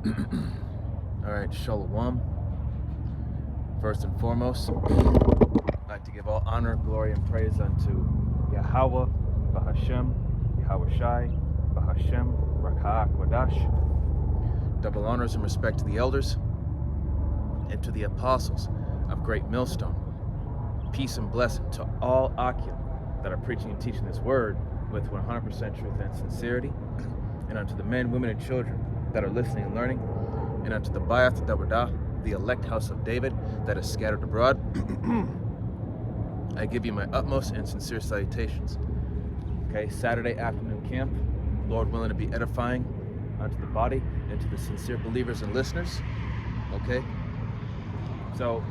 All right, Shalom. First and foremost, I'd like to give all honor, glory, and praise unto Yahweh, Bahashem, Yahweh Shai, Bahashem, Rakha Kodash. Double honors and respect to the elders and to the apostles of Great Millstone. Peace and blessing to all Akim that are preaching and teaching this word with 100% truth and sincerity, and unto the men, women, and children that are listening and learning, and unto the Bayath Dawadah, the elect house of David that is scattered abroad. I give you my utmost and sincere salutations. Okay, Saturday afternoon camp, Lord willing to be edifying unto the body and to the sincere believers and listeners. Okay, so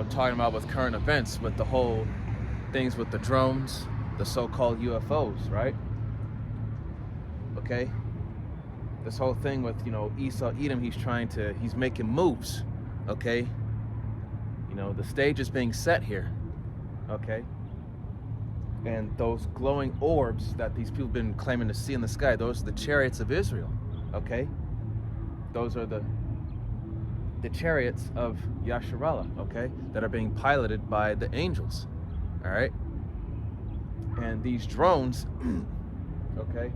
talking about with current events, with the whole things with the drones, the so-called UFOs, right? Okay, this whole thing with Esau Edom, he's making moves. Okay, the stage is being set here. Okay, and those glowing orbs that these people have been claiming to see in the sky, those are the chariots of Israel. Okay, those are the chariots of Yasharallah, okay, that are being piloted by the angels. All right, and these drones, okay,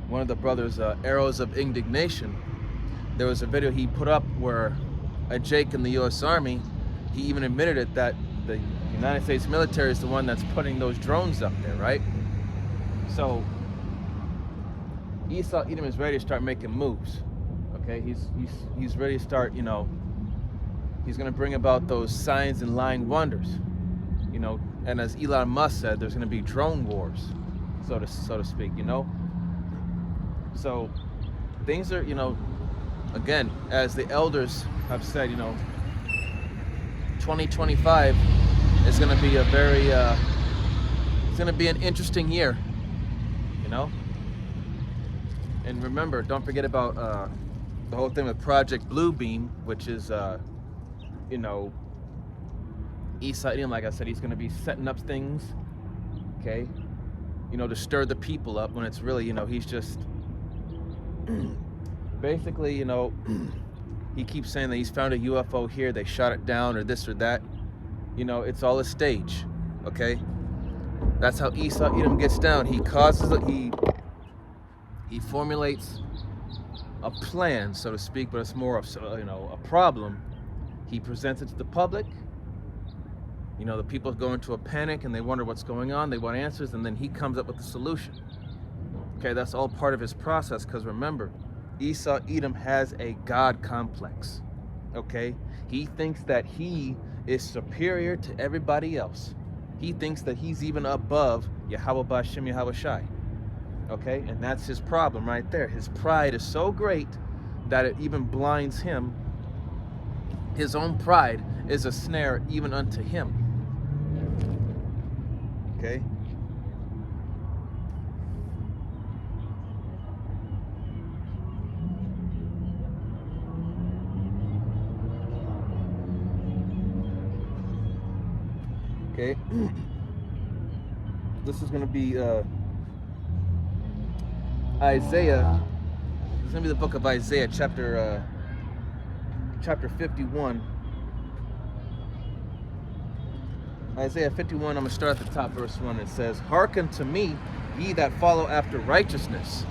one of the brothers, Arrows of Indignation, there was a video he put up where a Jake in the U.S. Army, he even admitted it, that the United States military is the one that's putting those drones up there, right? So Esau Edom is ready to start making moves. Okay, he's ready to start, he's going to bring about those signs and lying wonders, and as Elon Musk said, there's going to be drone wars, so to speak, So things are, again, as the elders have said, 2025 is going to be it's going to be an interesting year, And remember, don't forget about the whole thing with Project Bluebeam, which is, Esau Edom, like I said, he's going to be setting up things, okay, to stir the people up, when it's really, he's just basically, he keeps saying that he's found a UFO here, they shot it down, or this or that. It's all a stage, okay? That's how Esau Edom gets down. He formulates a plan, so to speak, but it's more of, a problem. He presents it to the public. The people go into a panic and they wonder what's going on. They want answers, and then he comes up with the solution. Okay, that's all part of his process, because remember, Esau Edom has a God complex. Okay, he thinks that he is superior to everybody else. He thinks that he's even above Yahweh Bashem, Yahweh Shai. Okay, and that's his problem right there. His pride is so great that it even blinds him. His own pride is a snare even unto him. Okay. Okay. This is going to be Isaiah. It's going to be the book of Isaiah, chapter 51. Isaiah 51, I'm going to start at the top, verse 1. It says, "Hearken to me, ye that follow after righteousness."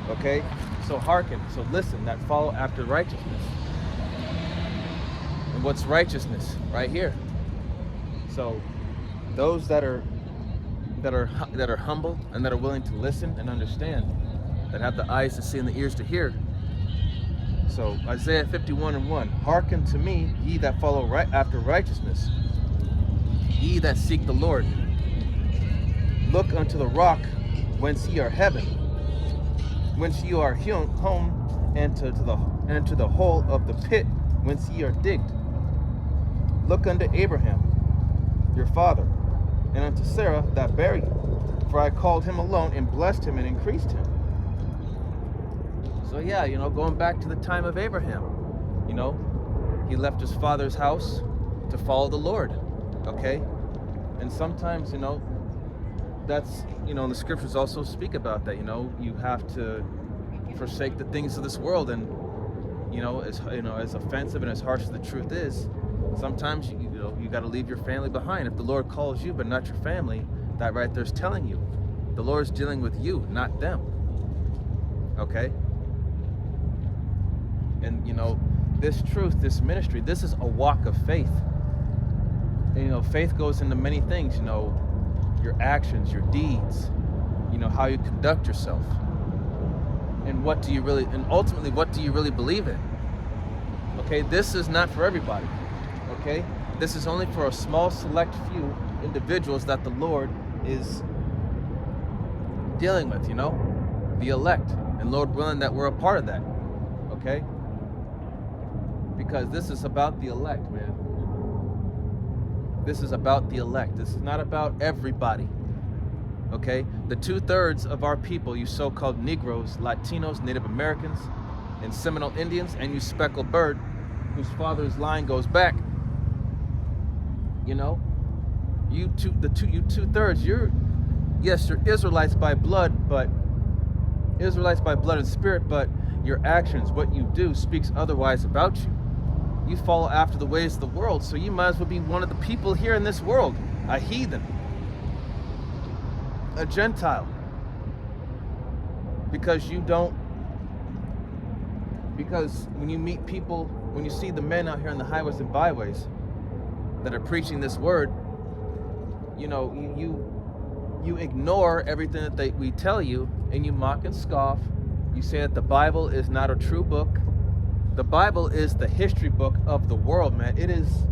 Okay? So hearken, so listen, that follow after righteousness. And what's righteousness? Right here. So those that are humble and that are willing to listen and understand, that have the eyes to see and the ears to hear. So Isaiah 51:1, "Hearken to me, ye that follow right after righteousness, ye that seek the Lord. Look unto the rock whence ye are heaven, whence ye are hewn home, and to the hole of the pit whence ye are digged. Look unto Abraham your father, and unto Sarah that bare you, for I called him alone, and blessed him, and increased him." So yeah, going back to the time of Abraham, he left his father's house to follow the Lord. Okay, and sometimes that's, the scriptures also speak about that. You have to forsake the things of this world. And as offensive and as harsh as the truth is, sometimes you got to leave your family behind. If the Lord calls you but not your family, that right there's telling you the Lord's dealing with you, not them. Okay? And this truth, this ministry, this is a walk of faith. And faith goes into many things, your actions, your deeds, how you conduct yourself. And ultimately what do you really believe in? Okay, this is not for everybody. Okay? This is only for a small select few individuals that the Lord is dealing with, the elect. And Lord willing that we're a part of that. Okay? Because this is about the elect, man. This is about the elect. This is not about everybody. Okay? The 2/3 of our people, you so-called Negroes, Latinos, Native Americans, and Seminole Indians, and you speckled bird, whose father's line goes back. You 2/3, you're Israelites by blood and spirit, but your actions, what you do, speaks otherwise about you. You follow after the ways of the world, so you might as well be one of the people here in this world, a heathen, a Gentile, because when you meet people, when you see the men out here on the highways and byways that are preaching this word, you ignore everything that we tell you, and you mock and scoff. You say that the Bible is not a true book. The Bible is the history book of the world, man. It is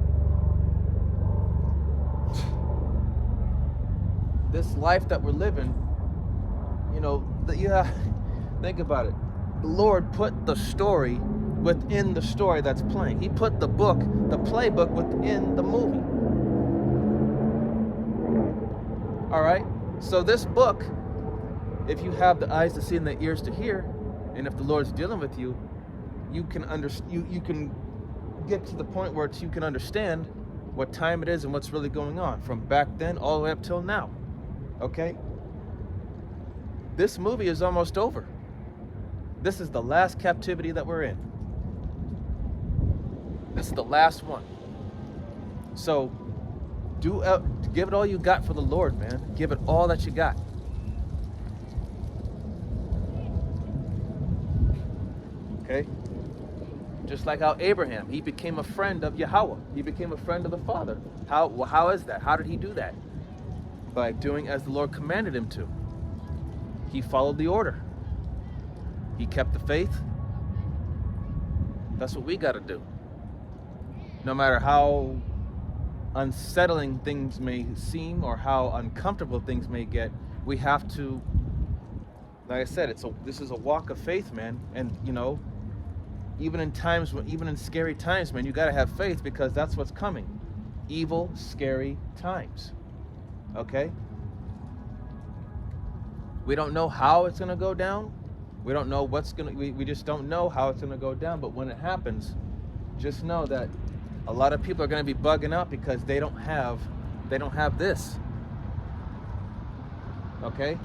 this life that we're living. Think about it. The Lord put the story within the story that's playing. He put the playbook within the movie. All right? So this book, if you have the eyes to see and the ears to hear, and if the Lord's dealing with you, you can get to the point where you can understand what time it is and what's really going on from back then all the way up till now. Okay? This movie is almost over. This is the last captivity that we're in. This is the last one. So give it all you got for the Lord, man. Give it all that you got. Okay? Just like how Abraham, he became a friend of Yahweh. He became a friend of the Father. How is that? How did he do that? By doing as the Lord commanded him to. He followed the order. He kept the faith. That's what we got to do. No matter how unsettling things may seem or how uncomfortable things may get, we have to, like I said, this is a walk of faith, man. And even in scary times, man, you got to have faith, because that's what's coming. Evil, scary times. Okay? We don't know how it's going to go down. We don't know we just don't know how it's going to go down. But when it happens, just know that a lot of people are going to be bugging out because they don't have this. Okay?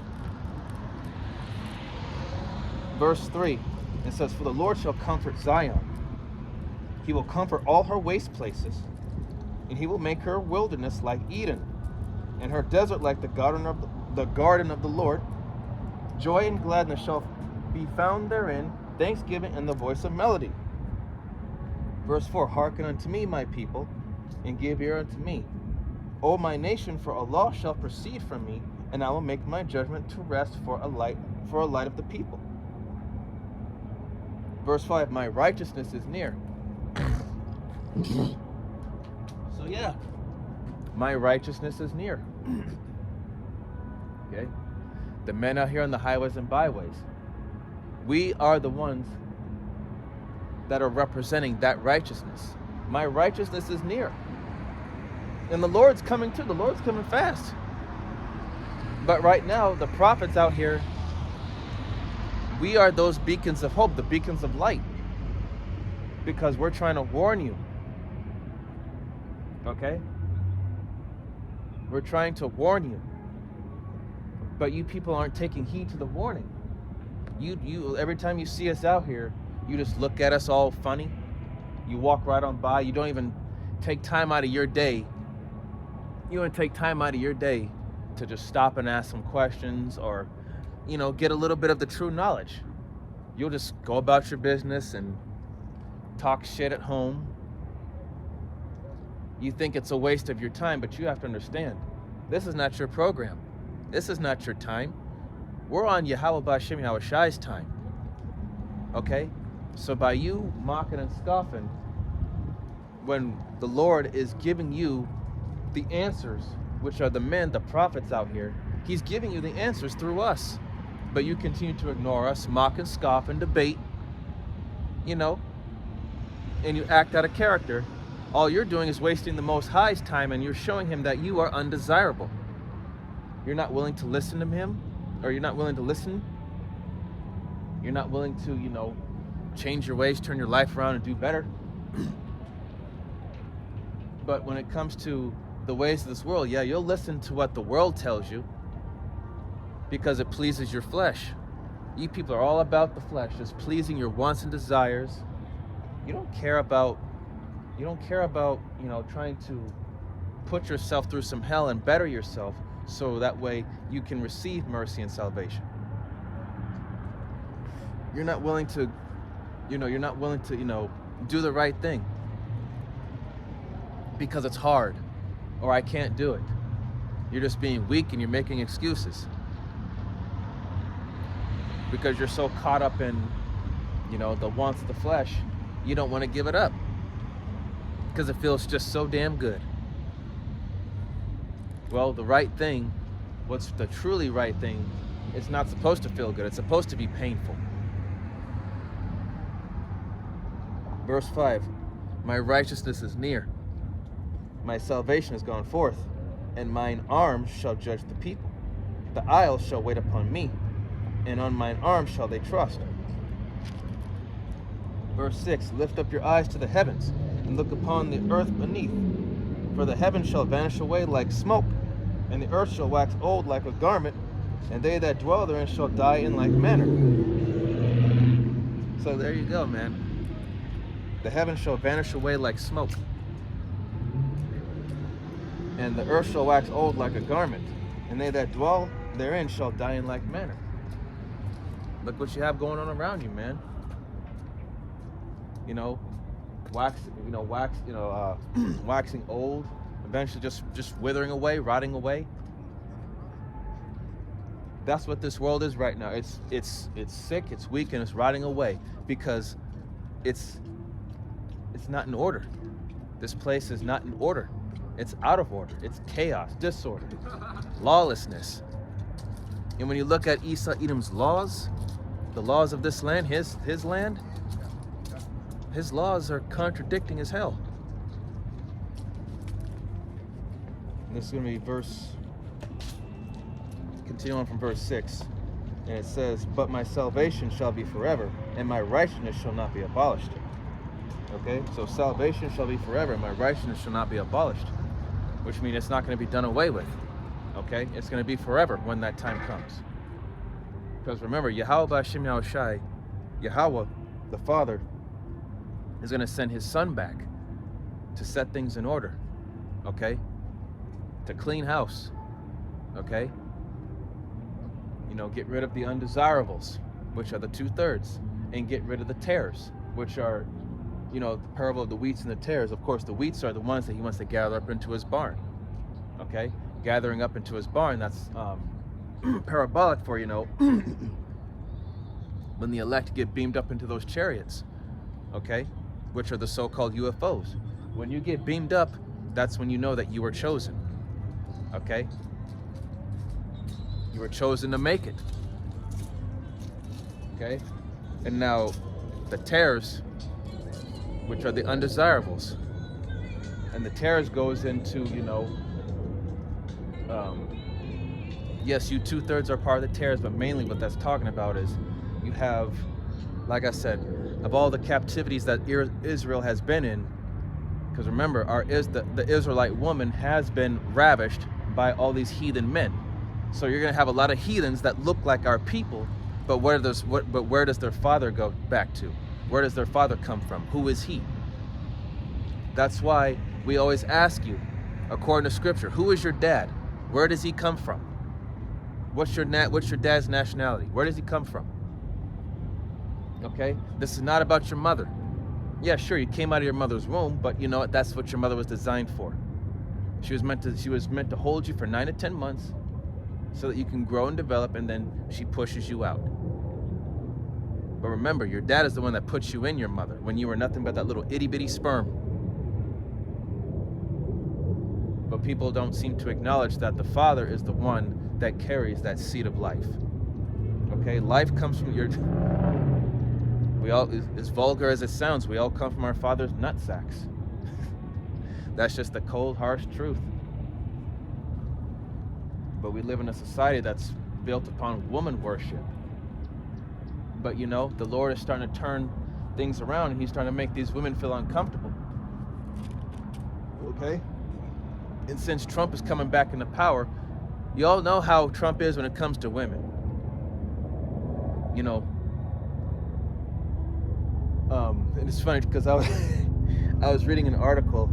Verse 3, it says, "For the Lord shall comfort Zion. He will comfort all her waste places, and he will make her wilderness like Eden, and her desert like the garden of the Lord. Joy and gladness shall be found therein, thanksgiving and the voice of melody." Verse 4, "Hearken unto me, my people, and give ear unto me. O my nation, for a law shall proceed from me, and I will make my judgment to rest for a light of the people." Verse 5, "My righteousness is near." So yeah, my righteousness is near. Okay? The men out here on the highways and byways, we are the ones that are representing that righteousness. My righteousness is near. And the Lord's coming too. The Lord's coming fast. But right now, the prophets out here, we are those beacons of hope, the beacons of light. Because we're trying to warn you. Okay? We're trying to warn you. But you people aren't taking heed to the warning. You every time you see us out here, you just look at us all funny. You walk right on by. You don't even take time out of your day. You don't take time out of your day to just stop and ask some questions, or, get a little bit of the true knowledge. You'll just go about your business and talk shit at home. You think it's a waste of your time, but you have to understand, this is not your program. This is not your time. We're on Yahweh B'Shem Yahweh Shai's time. Okay? So by you mocking and scoffing, when the Lord is giving you the answers, which are the men, the prophets out here, he's giving you the answers through us. But you continue to ignore us, mock and scoff and debate, and you act out of character. All you're doing is wasting the Most High's time, and you're showing him that you are undesirable. You're not willing to listen to him, or you're not willing to listen. You're not willing to, change your ways, turn your life around and do better. But when it comes to the ways of this world, yeah, you'll listen to what the world tells you because it pleases your flesh. You people are all about the flesh, just pleasing your wants and desires. You don't care about, trying to put yourself through some hell and better yourself so that way you can receive mercy and salvation. You're not willing to, do the right thing because it's hard, or I can't do it. You're just being weak and you're making excuses because you're so caught up in, the wants of the flesh. You don't want to give it up because it feels just so damn good. Well, the right thing, what's the truly right thing, it's not supposed to feel good. It's supposed to be painful. Verse 5, my righteousness is near. My salvation is gone forth, and mine arm shall judge the people. The isles shall wait upon me, and on mine arm shall they trust. Verse 6, lift up your eyes to the heavens, and look upon the earth beneath. For the heavens shall vanish away like smoke, and the earth shall wax old like a garment, and they that dwell therein shall die in like manner. So there you go, man. The heavens shall vanish away like smoke, and the earth shall wax old like a garment, and they that dwell therein shall die in like manner. Look what you have going on around you, man. Waxing old, eventually just withering away, rotting away. That's what this world is right now. It's sick, it's weak, and it's rotting away because it's not in order. This place is not in order. It's out of order. It's chaos, disorder, lawlessness. And when you look at Esau Edom's laws, the laws of this land, his land, his laws are contradicting as hell. And this is going to be continue on from verse 6. And it says, but my salvation shall be forever, and my righteousness shall not be abolished. Okay, so salvation shall be forever, and my righteousness shall not be abolished, which means it's not going to be done away with. Okay, it's going to be forever when that time comes. Because remember, Yahweh B'Shem Yahweh Shai, Yahweh, the Father, is going to send his Son back to set things in order. Okay, to clean house. Okay, get rid of the undesirables, which are the 2/3, and get rid of the tares, which are the parable of the wheats and the tares. Of course, the wheats are the ones that he wants to gather up into his barn. Okay? Gathering up into his barn, that's parabolic for, when the elect get beamed up into those chariots. Okay? Which are the so-called UFOs. When you get beamed up, that's when you know that you were chosen. Okay? You were chosen to make it. Okay? And now, the tares, which are the undesirables, and the tares goes into, yes, you 2/3 are part of the tares, but mainly what that's talking about is you have, like I said, of all the captivities that Israel has been in, because remember, the Israelite woman has been ravished by all these heathen men. So you're going to have a lot of heathens that look like our people, But where does their father go back to? Where does their father come from? Who is he? That's why we always ask you, according to scripture, who is your dad? Where does he come from? What's your dad's nationality? Where does he come from? Okay? This is not about your mother. Yeah, sure, you came out of your mother's womb, but you know what? That's what your mother was designed for. She was meant to hold you for 9 to 10 months so that you can grow and develop, and then she pushes you out. But remember, your dad is the one that puts you in your mother when you were nothing but that little itty-bitty sperm. But people don't seem to acknowledge that the father is the one that carries that seed of life. Okay, life comes from we all, as vulgar as it sounds, we all come from our father's nutsacks. That's just the cold, harsh truth. But we live in a society that's built upon woman worship. But you know, the Lord is starting to turn things around, and he's trying to make these women feel uncomfortable. Okay? And since Trump is coming back into power, you all know how Trump is when it comes to women. You know, and it's funny because I was reading an article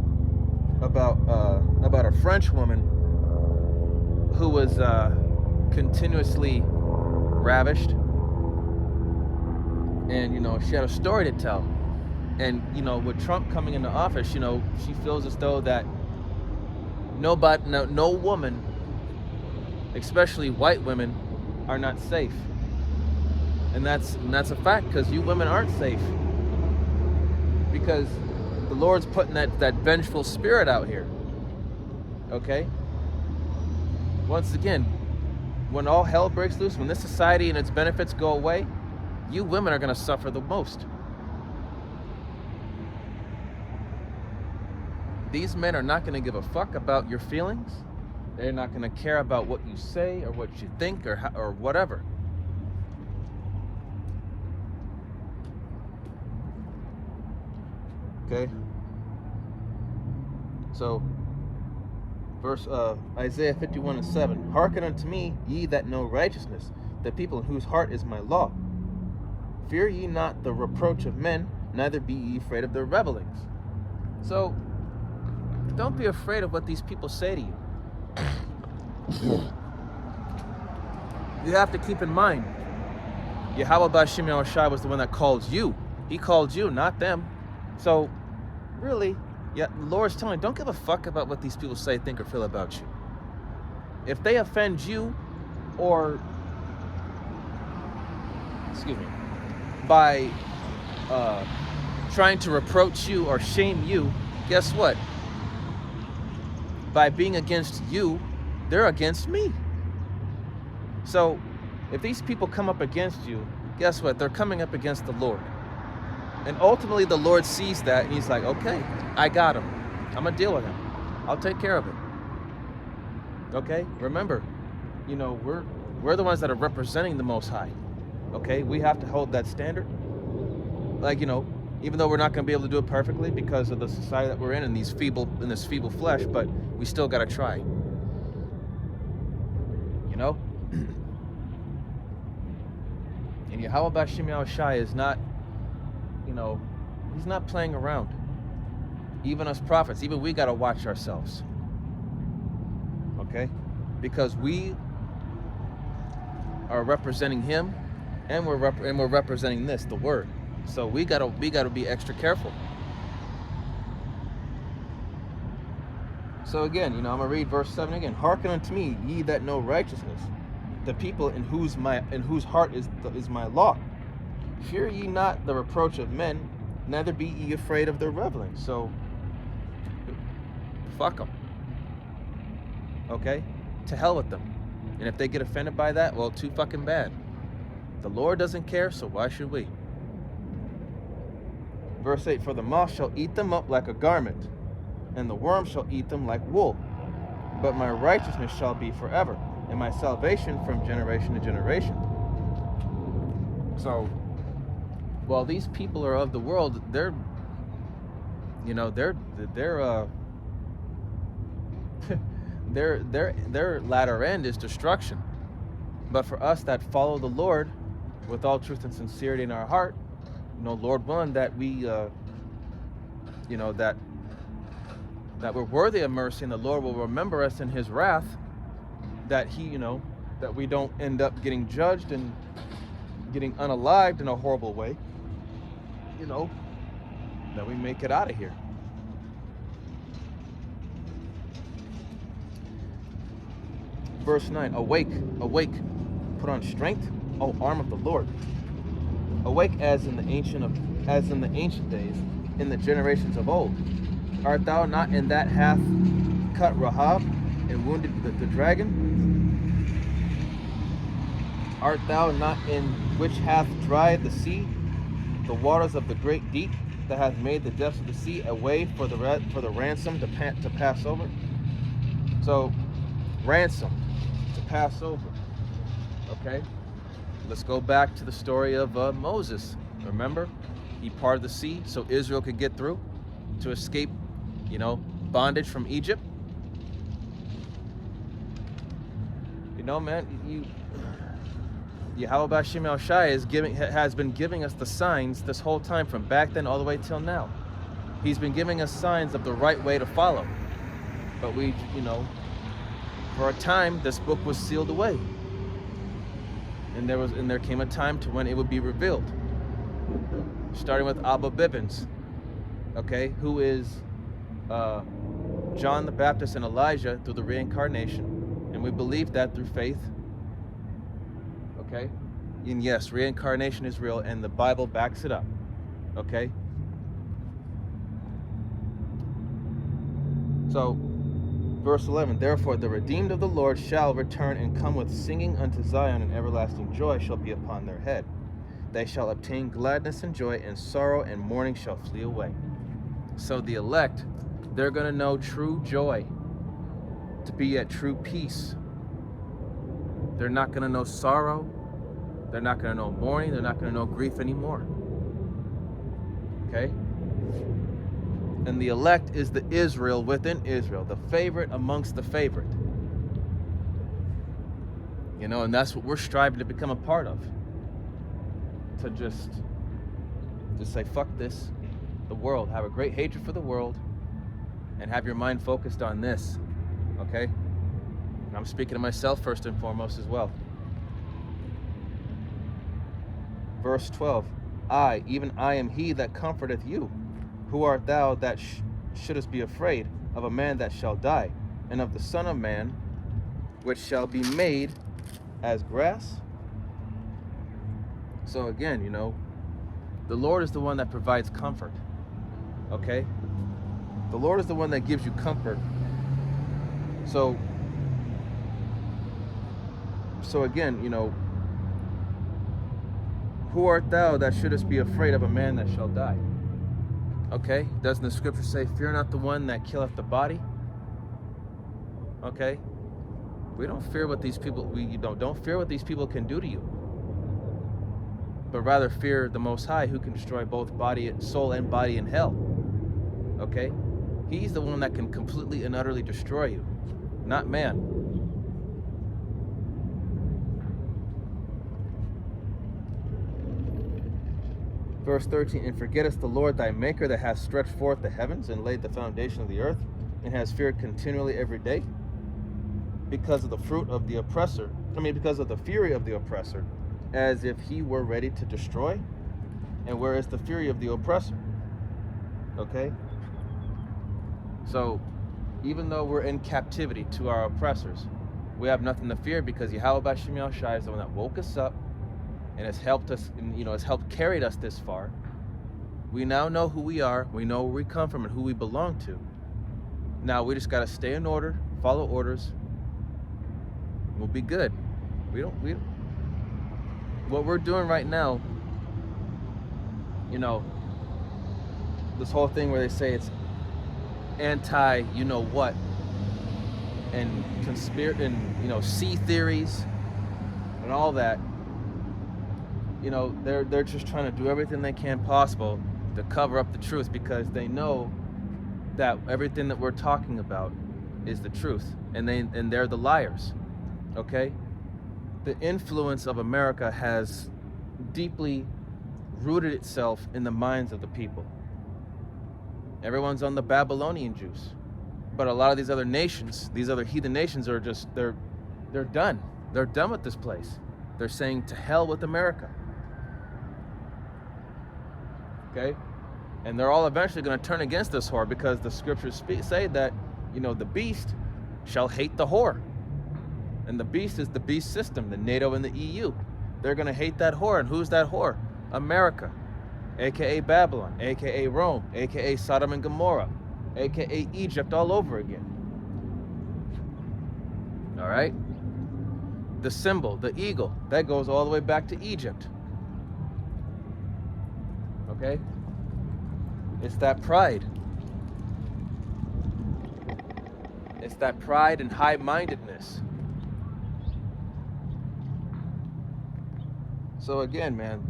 about a French woman who was continuously ravished, and you know, she had a story to tell. And you know, with Trump coming into office, you know, she feels as though that no woman, especially white women, are not safe. And that's a fact, because you women aren't safe. Because the Lord's putting that vengeful spirit out here. Okay? Once again, when all hell breaks loose, when this society and its benefits go away, you women are going to suffer the most. These men are not going to give a fuck about your feelings. They're not going to care about what you say or what you think or whatever. Okay? So, Isaiah 51:7. Hearken unto me, ye that know righteousness, the people in whose heart is my law. Fear ye not the reproach of men, neither be ye afraid of their revilings. So, don't be afraid of what these people say to you. You have to keep in mind, Yahweh Bashim Yahushua was the one that called you. He called you, not them. So, really, yeah, the Lord's telling you, don't give a fuck about what these people say, think, or feel about you. If they offend you, or, by trying to reproach you or shame you, guess what? By being against you, they're against me. So, if these people come up against you, guess what? They're coming up against the Lord. And ultimately, the Lord sees that, and he's like, okay, I got him. I'm going to deal with him. I'll take care of it. Okay? Remember, you know, we're the ones that are representing the Most High. Okay? We have to hold that standard. Like, you know, even though we're not going to be able to do it perfectly because of the society that we're in this feeble flesh, but we still got to try. You know? And Yahweh Bashim Yahushua is not, you know, he's not playing around. Even us prophets, even we got to watch ourselves. Okay? Because we are representing him, and we're representing the word. So we got to be extra careful. So again, you know, I'm going to read verse 7 again. Hearken unto me, ye that know righteousness, the people in whose heart is my law. Fear ye not the reproach of men, neither be ye afraid of their revilings. So, fuck them. Okay? To hell with them. And if they get offended by that, well, too fucking bad. The Lord doesn't care, so why should we? Verse 8, for the moth shall eat them up like a garment, and the worm shall eat them like wool. But my righteousness shall be forever, and my salvation from generation to generation. So, while these people are of the world, their latter end is destruction. But for us that follow the Lord, with all truth and sincerity in our heart, Lord willing, that we, that we're worthy of mercy, and the Lord will remember us in his wrath, that that we don't end up getting judged and getting unalived in a horrible way, that we make it out of here. Verse 9, awake, awake, put on strength, O arm of the Lord. Awake as in the ancient days, in the generations of old. Art thou not in that hath cut Rahab and wounded the dragon? Art thou not in which hath dried the sea, the waters of the great deep, that hath made the depths of the sea a way for the ransom to pass over? So, ransom to pass over. Okay, let's go back to the story of Moses. Remember, he parted the sea so Israel could get through to escape, bondage from Egypt. Man, Yahweh Bashim El Shai has been giving us the signs this whole time, from back then all the way till now. He's been giving us signs of the right way to follow. But we, for a time, this book was sealed away. And there came a time to when it would be revealed. Starting with Abba Bibbins, okay, who is John the Baptist and Elijah through the reincarnation. And we believe that through faith. Okay? And yes, reincarnation is real, and the Bible backs it up. Okay? So, verse 11, therefore the redeemed of the Lord shall return and come with singing unto Zion, and everlasting joy shall be upon their head. They shall obtain gladness and joy, and sorrow and mourning shall flee away. So the elect, they're going to know true joy, to be at true peace. They're not going to know sorrow. They're not going to know mourning. They're not going to know grief anymore. Okay? And the elect is the Israel within Israel, the favorite amongst the favorite. And that's what we're striving to become a part of. To just say, fuck this, the world. Have a great hatred for the world, and have your mind focused on this. Okay? And I'm speaking to myself first and foremost as well. Verse 12, I, even I am he that comforteth you. Who art thou that shouldest be afraid of a man that shall die, and of the Son of Man, which shall be made as grass? So again, the Lord is the one that provides comfort. Okay? The Lord is the one that gives you comfort. So again, who art thou that shouldest be afraid of a man that shall die? Okay, doesn't the scripture say, fear not the one that killeth the body? Okay, we don't fear what these people, don't fear what these people can do to you, but rather fear the Most High, who can destroy both soul and body in hell. Okay, he's the one that can completely and utterly destroy you, not man. Verse 13, and forgettest the Lord thy Maker, that hath stretched forth the heavens and laid the foundation of the earth, and has feared continually every day, because of the fruit of the oppressor, because of the fury of the oppressor, as if he were ready to destroy. And where is the fury of the oppressor? Okay? So, even though we're in captivity to our oppressors, we have nothing to fear, because Yahweh Bashim El Shai is the one that woke us up and has helped us, has helped carry us this far. We now know who we are, we know where we come from and who we belong to. Now we just got to stay in order, follow orders, we'll be good. What we're doing right now, this whole thing where they say it's anti what, and conspiracy, and sea theories and all that. They're just trying to do everything they can possible to cover up the truth, because they know that everything that we're talking about is the truth, and they're the liars. Okay? The influence of America has deeply rooted itself in the minds of the people. Everyone's on the Babylonian juice. But a lot of these other nations, these other heathen nations are just, they're done. They're done with this place. They're saying to hell with America. Okay? And they're all eventually going to turn against this whore, because the scriptures say that, you know, the beast shall hate the whore. And the beast is the beast system, the NATO and the EU. They're going to hate that whore. And who's that whore? America, aka Babylon, aka Rome, aka Sodom and Gomorrah, aka Egypt all over again. All right? The symbol, the eagle, that goes all the way back to Egypt. Okay? It's that pride. It's that pride and high-mindedness. So again, man,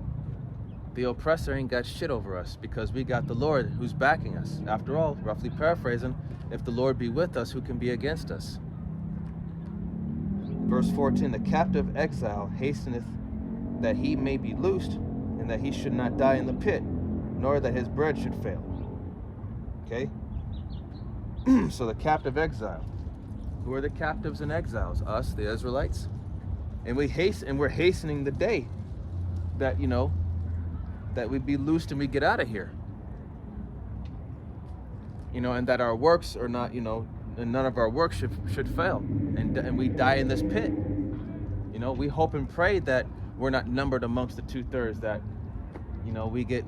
the oppressor ain't got shit over us, because we got the Lord who's backing us. After all, roughly paraphrasing, if the Lord be with us, who can be against us? Verse 14, the captive exile hasteneth that he may be loosed, and that he should not die in the pit, nor that his bread should fail. Okay? So the captive exile. Who are the captives and exiles? Us, the Israelites. And we're hastening the day that, you know, that we be loosed and we get out of here. You know, and that our works are not, you know, and none of our works should fail. And we die in this pit. You know, we hope and pray that we're not numbered amongst the 2/3, that, you know, we get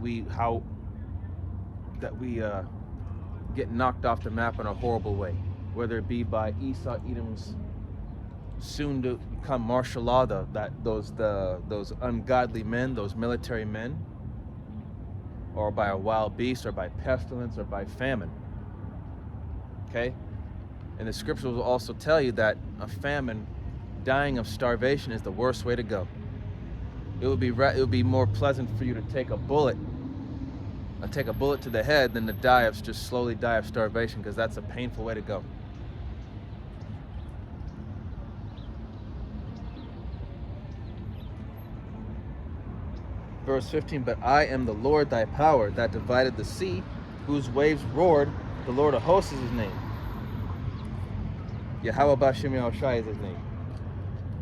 knocked off the map in a horrible way, whether it be by Esau, Edom's soon to become martial law, those ungodly men, those military men, or by a wild beast, or by pestilence, or by famine. Okay? And the scriptures will also tell you that a famine, dying of starvation, is the worst way to go. It would be more pleasant for you to take a bullet to the head than to just slowly die of starvation, because that's a painful way to go. Verse 15, but I am the Lord thy power, that divided the sea, whose waves roared. The Lord of hosts is his name. Yahweh Bashim Yahushai is his name.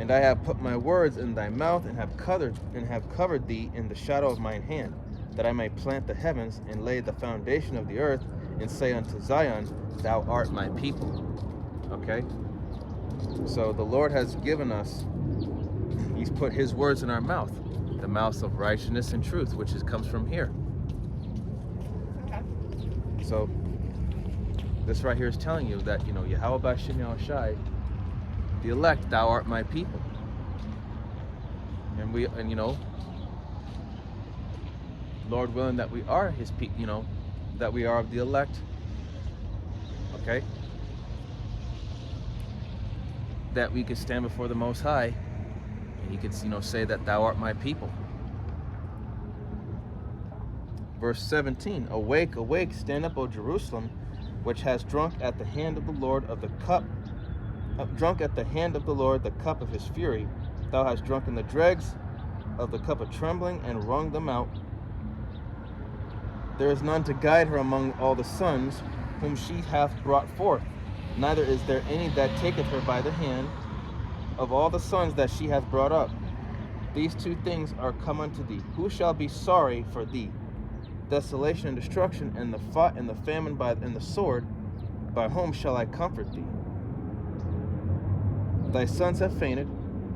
And I have put my words in thy mouth, and have covered thee in the shadow of mine hand, that I may plant the heavens, and lay the foundation of the earth, and say unto Zion, thou art my people. Okay? So the Lord has given us, he's put his words in our mouth, the mouths of righteousness and truth, which comes from here. Okay. So this right here is telling you that, you know, Yahweh Bashim Yahushai, the elect, thou art my people. And you know, Lord willing that we are his people, you know, that we are of the elect. Okay? That we could stand before the Most High, and he could, you know, say that thou art my people. Verse 17, awake, awake, stand up, O Jerusalem, which has drunk at the hand of the Lord of the cup, drunk at the hand of the Lord the cup of his fury. Thou hast drunken the dregs of the cup of trembling, and wrung them out. There is none to guide her among all the sons whom she hath brought forth, neither is there any that taketh her by the hand of all the sons that she hath brought up. These two things are come unto thee. Who shall be sorry for thee? Desolation and destruction, and the famine and the sword. By whom shall I comfort thee? Thy sons have fainted.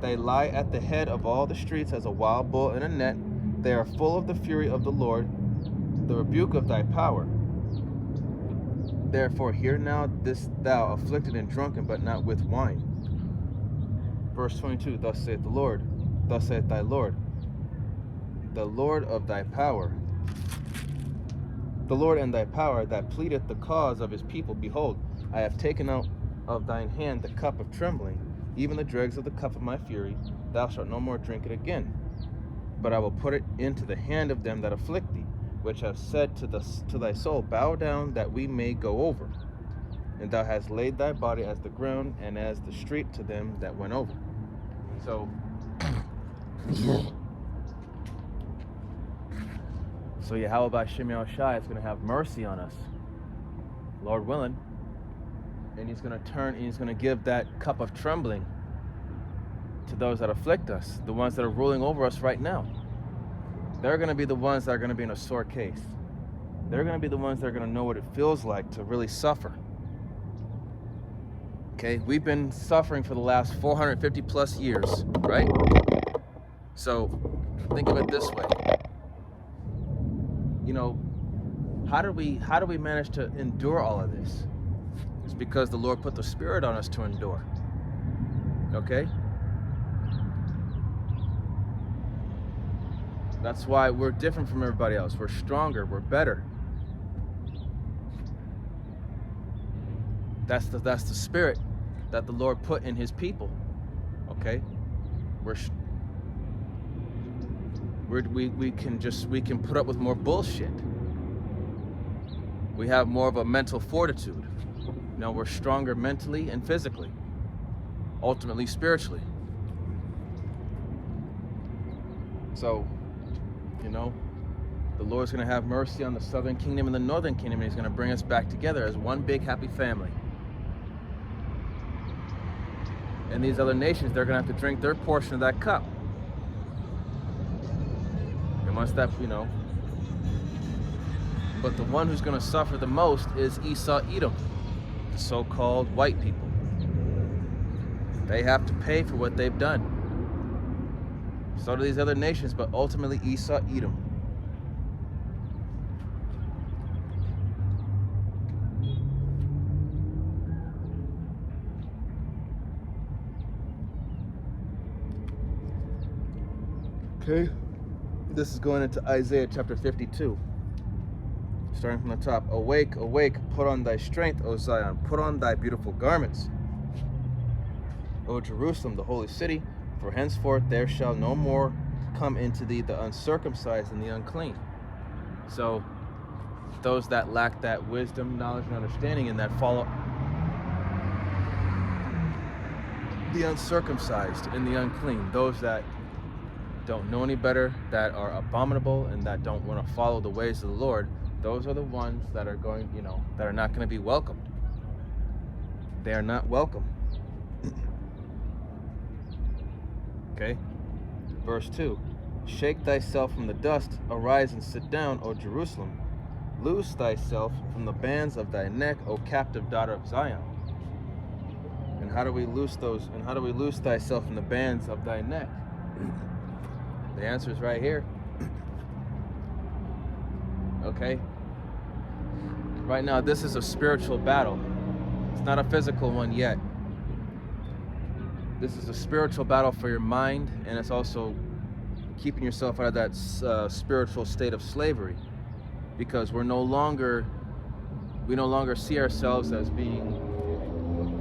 They lie at the head of all the streets as a wild bull in a net. They are full of the fury of the Lord, the rebuke of thy power. Therefore hear now this, thou afflicted and drunken, but not with wine. Verse 22, thus saith the Lord, thus saith thy Lord, the Lord of thy power, the Lord and thy power, that pleadeth the cause of his people. Behold, I have taken out of thine hand the cup of trembling, even the dregs of the cup of my fury. Thou shalt no more drink it again, but I will put it into the hand of them that afflict thee, which have said to thy soul, bow down that we may go over. And thou hast laid thy body as the ground, and as the street to them that went over. So So Yahweh B'Shem Yahushai is going to have mercy on us, Lord willing, and he's going to turn and he's going to give that cup of trembling to those that afflict us, the ones that are ruling over us right now. They're going to be the ones that are going to be in a sore case. They're going to be the ones that are going to know what it feels like to really suffer. Okay, we've been suffering for the last 450 plus years, right? So think of it this way. You know, how do we manage to endure all of this? It's because the Lord put the Spirit on us to endure. Okay? That's why we're different from everybody else. We're stronger, we're better. That's the spirit that the Lord put in his people. Okay? We can put up with more bullshit. We have more of a mental fortitude. You know, we're stronger mentally and physically. Ultimately spiritually. So, you know, the Lord's going to have mercy on the southern kingdom and the northern kingdom, and he's going to bring us back together as one big happy family. And these other nations, they're going to have to drink their portion of that cup. And once that, you know, but the one who's going to suffer the most is Esau Edom, the so-called white people. They have to pay for what they've done. So do these other nations, but ultimately Esau Edom. Okay, this is going into Isaiah chapter 52. Starting from the top. Awake, awake, put on thy strength, O Zion, put on thy beautiful garments, O Jerusalem, the holy city, for henceforth there shall no more come into thee the uncircumcised and the unclean. So those that lack that wisdom, knowledge, and understanding, and that follow the uncircumcised and the unclean, those that don't know any better, that are abominable, and that don't want to follow the ways of the Lord, those are the ones that are going, you know, that are not going to be welcomed. They are not welcome. Okay? Verse 2. Shake thyself from the dust, arise and sit down, O Jerusalem. Loose thyself from the bands of thy neck, O captive daughter of Zion. And how do we loose those? And how do we loose thyself from the bands of thy neck? The answer is right here. Okay? Right now, this is a spiritual battle. It's not a physical one yet. This is a spiritual battle for your mind, and it's also keeping yourself out of that spiritual state of slavery, because we no longer see ourselves as being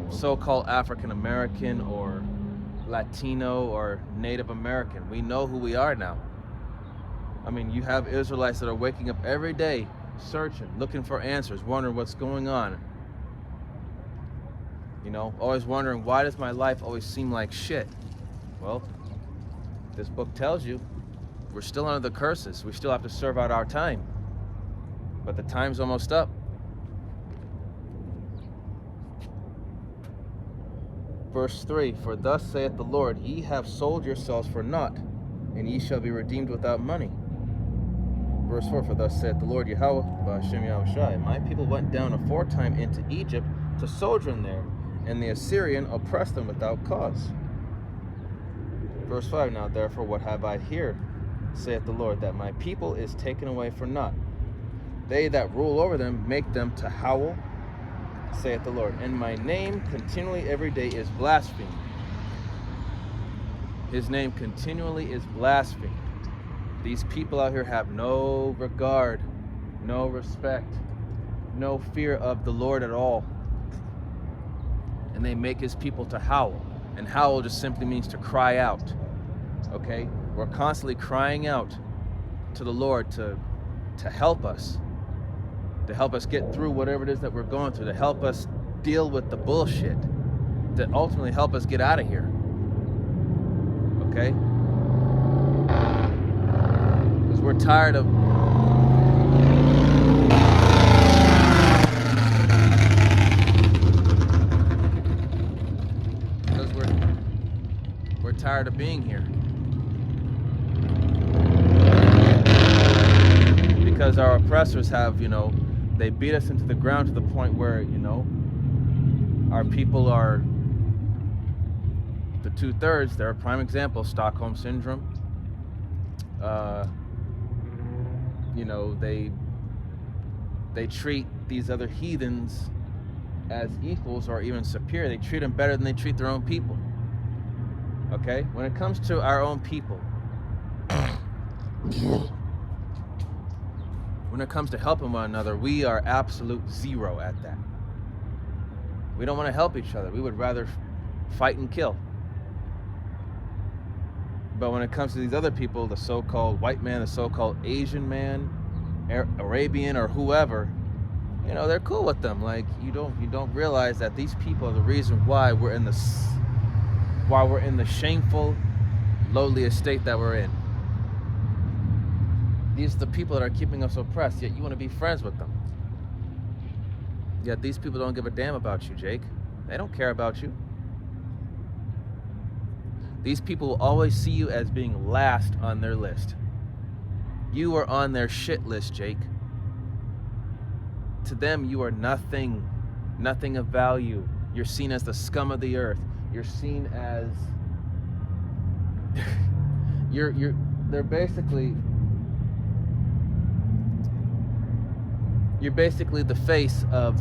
so-called African American or Latino or Native American. We know who we are now. I mean, you have Israelites that are waking up every day, searching, looking for answers, wondering what's going on. You know, always wondering, why does my life always seem like shit? Well, this book tells you we're still under the curses. We still have to serve out our time. But the time's almost up. Verse 3, for thus saith the Lord, ye have sold yourselves for naught, and ye shall be redeemed without money. Verse 4, for thus saith the Lord Yahweh B'Shem Yahushai, my people went down aforetime into Egypt to sojourn there, and the Assyrian oppressed them without cause. Verse 5, now therefore what have I here, saith the Lord, that my people is taken away for naught. They that rule over them make them to howl, saith the Lord, and my name continually every day is blasphemed. His name continually is blasphemed. These people out here have no regard, no respect, no fear of the Lord at all. And they make his people to howl. And howl just simply means to cry out. Okay? We're constantly crying out to the Lord to help us. To help us get through whatever it is that we're going through, to help us deal with the bullshit, to ultimately help us get out of here. Okay? Because we're tired of tired of being here. Because our oppressors have, they beat us into the ground to the point where, our people are the 2/3. They're a prime example, Stockholm Syndrome. They treat these other heathens as equals or even superior. They treat them better than they treat their own people. Okay? When it comes to our own people, when it comes to helping one another, we are absolute zero at that. We don't want to help each other. We would rather fight and kill. But when it comes to these other people, the so-called white man, the so-called Asian man, Arabian or whoever, they're cool with them. Like, you don't realize that these people are the reason why we're in the shameful, lowly estate that we're in. These are the people that are keeping us oppressed, yet you want to be friends with them. Yet these people don't give a damn about you, Jake. They don't care about you. These people will always see you as being last on their list. You are on their shit list, Jake. To them, you are nothing of value. You're seen as the scum of the earth. You're seen as you're basically the face of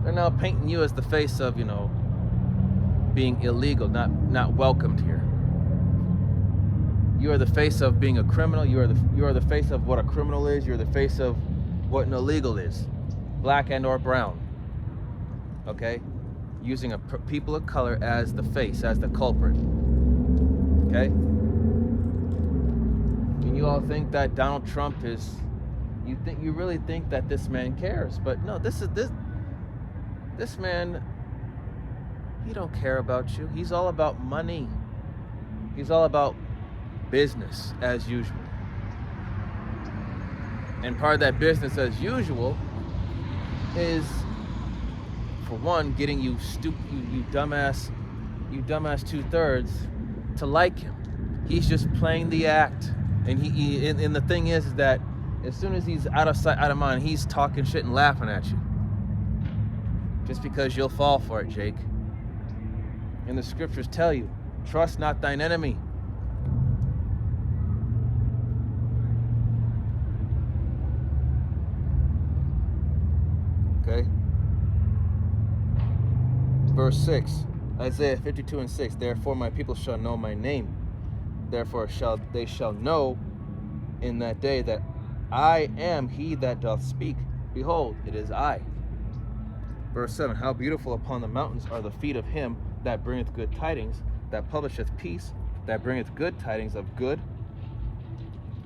they're now painting you as the face of, being illegal, not welcomed here. You are the face of being a criminal. You are the face of what a criminal is. You're the face of what an illegal is, black and or brown. Okay, using people of color as the face, as the culprit. Okay, and you all think that Donald Trump is. You really think that this man cares, but no. This man. He don't care about you. He's all about money. He's all about business as usual. And part of that business as usual is, for one, getting you dumbass 2/3 to like him. He's just playing the act. And and the thing is that as soon as he's out of sight, out of mind, he's talking shit and laughing at you. Just because you'll fall for it, Jake. And the scriptures tell you, trust not thine enemy. Okay. Verse 6, Isaiah 52:6. Therefore my people shall know my name. Therefore they shall know in that day that I am he that doth speak. Behold, it is I. Verse 7, how beautiful upon the mountains are the feet of him that bringeth good tidings, that publisheth peace, that bringeth good tidings of good,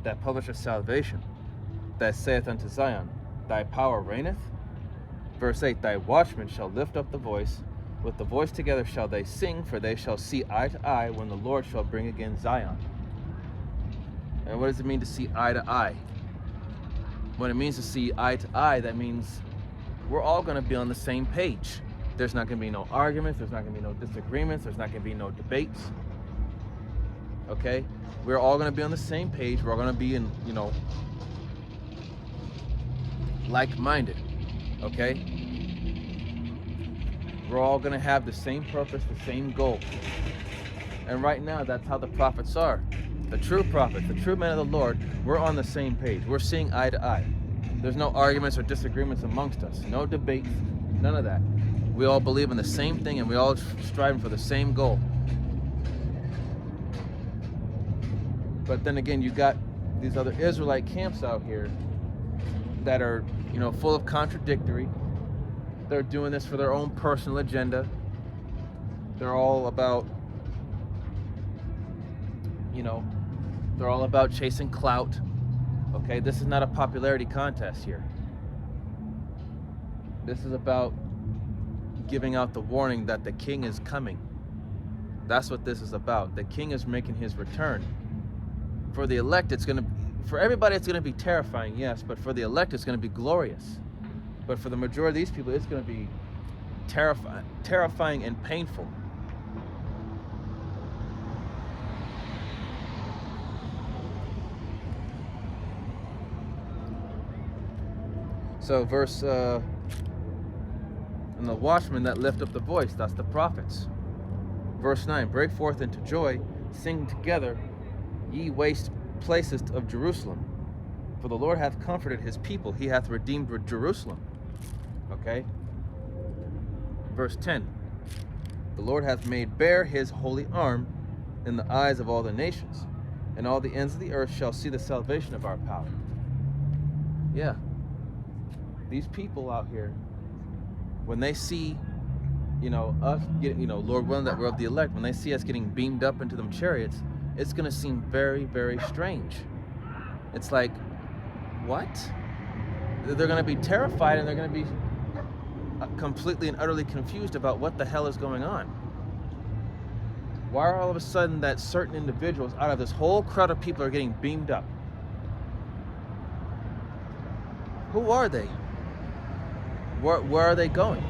that publisheth salvation, that saith unto Zion, thy power reigneth. Verse 8, thy watchmen shall lift up the voice, with the voice together shall they sing, for they shall see eye to eye when the Lord shall bring again Zion. And what does it mean to see eye to eye? When it means to see eye to eye, that means we're all going to be on the same page. There's not going to be no arguments. There's not going to be no disagreements. There's not going to be no debates. Okay? We're all going to be on the same page. We're all going to be in, like-minded. Okay? We're all going to have the same purpose, the same goal. And right now, that's how the prophets are. The true prophets, the true men of the Lord, we're on the same page. We're seeing eye to eye. There's no arguments or disagreements amongst us. No debates. None of that. We all believe in the same thing and we all striving for the same goal. But then again, you got these other Israelite camps out here that are, full of contradictory. They're doing this for their own personal agenda. They're all about, they're all about chasing clout. Okay, this is not a popularity contest here. This is about giving out the warning that the king is coming. That's what this is about. The king is making his return. For the elect, for everybody it's going to be terrifying, yes, but for the elect it's going to be glorious. But for the majority of these people, it's going to be terrifying and painful. So verse, and the watchmen that lift up the voice, that's the prophets. Verse 9, break forth into joy, sing together, ye waste places of Jerusalem. For the Lord hath comforted his people, he hath redeemed Jerusalem. Okay? Verse 10, the Lord hath made bare his holy arm in the eyes of all the nations, and all the ends of the earth shall see the salvation of our power. Yeah. These people out here, when they see, us getting, Lord willing that we're of the elect, when they see us getting beamed up into them chariots, it's going to seem very, very strange. It's like, what? They're going to be terrified, and they're going to be completely and utterly confused about what the hell is going on. Why are all of a sudden that certain individuals out of this whole crowd of people are getting beamed up? Who are they? Where are they going?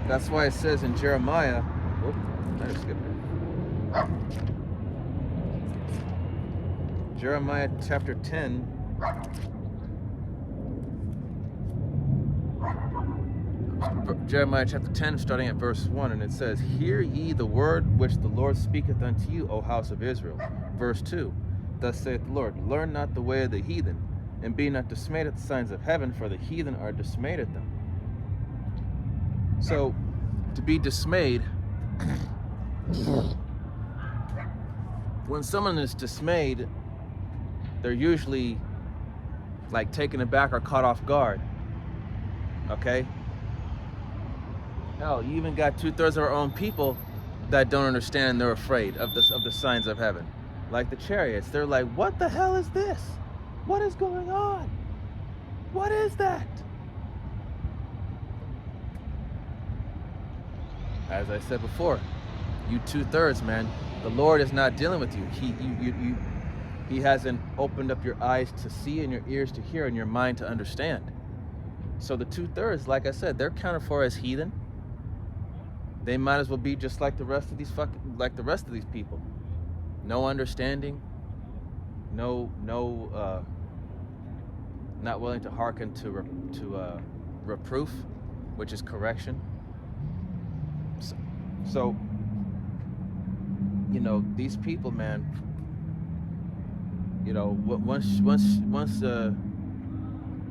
That's why it says in Jeremiah, I just skipped it. Jeremiah chapter 10. Jeremiah chapter 10, starting at verse 1, and it says, hear ye the word which the Lord speaketh unto you, O house of Israel. Verse 2, thus saith the Lord, learn not the way of the heathen, and be not dismayed at the signs of heaven, for the heathen are dismayed at them. So, to be dismayed, when someone is dismayed, they're usually like taken aback or caught off guard. Okay? Hell, you even got 2/3 of our own people that don't understand, and they're afraid of the signs of heaven. Like the chariots, they're like, what the hell is this? What is going on? What is that? As I said before, you 2/3, man, the Lord is not dealing with you. He hasn't opened up your eyes to see and your ears to hear and your mind to understand. So the 2/3, like I said, they're counted for as heathen. They might as well be just like the rest of these people. No understanding, not willing to hearken to reproof, which is correction. So these people, man,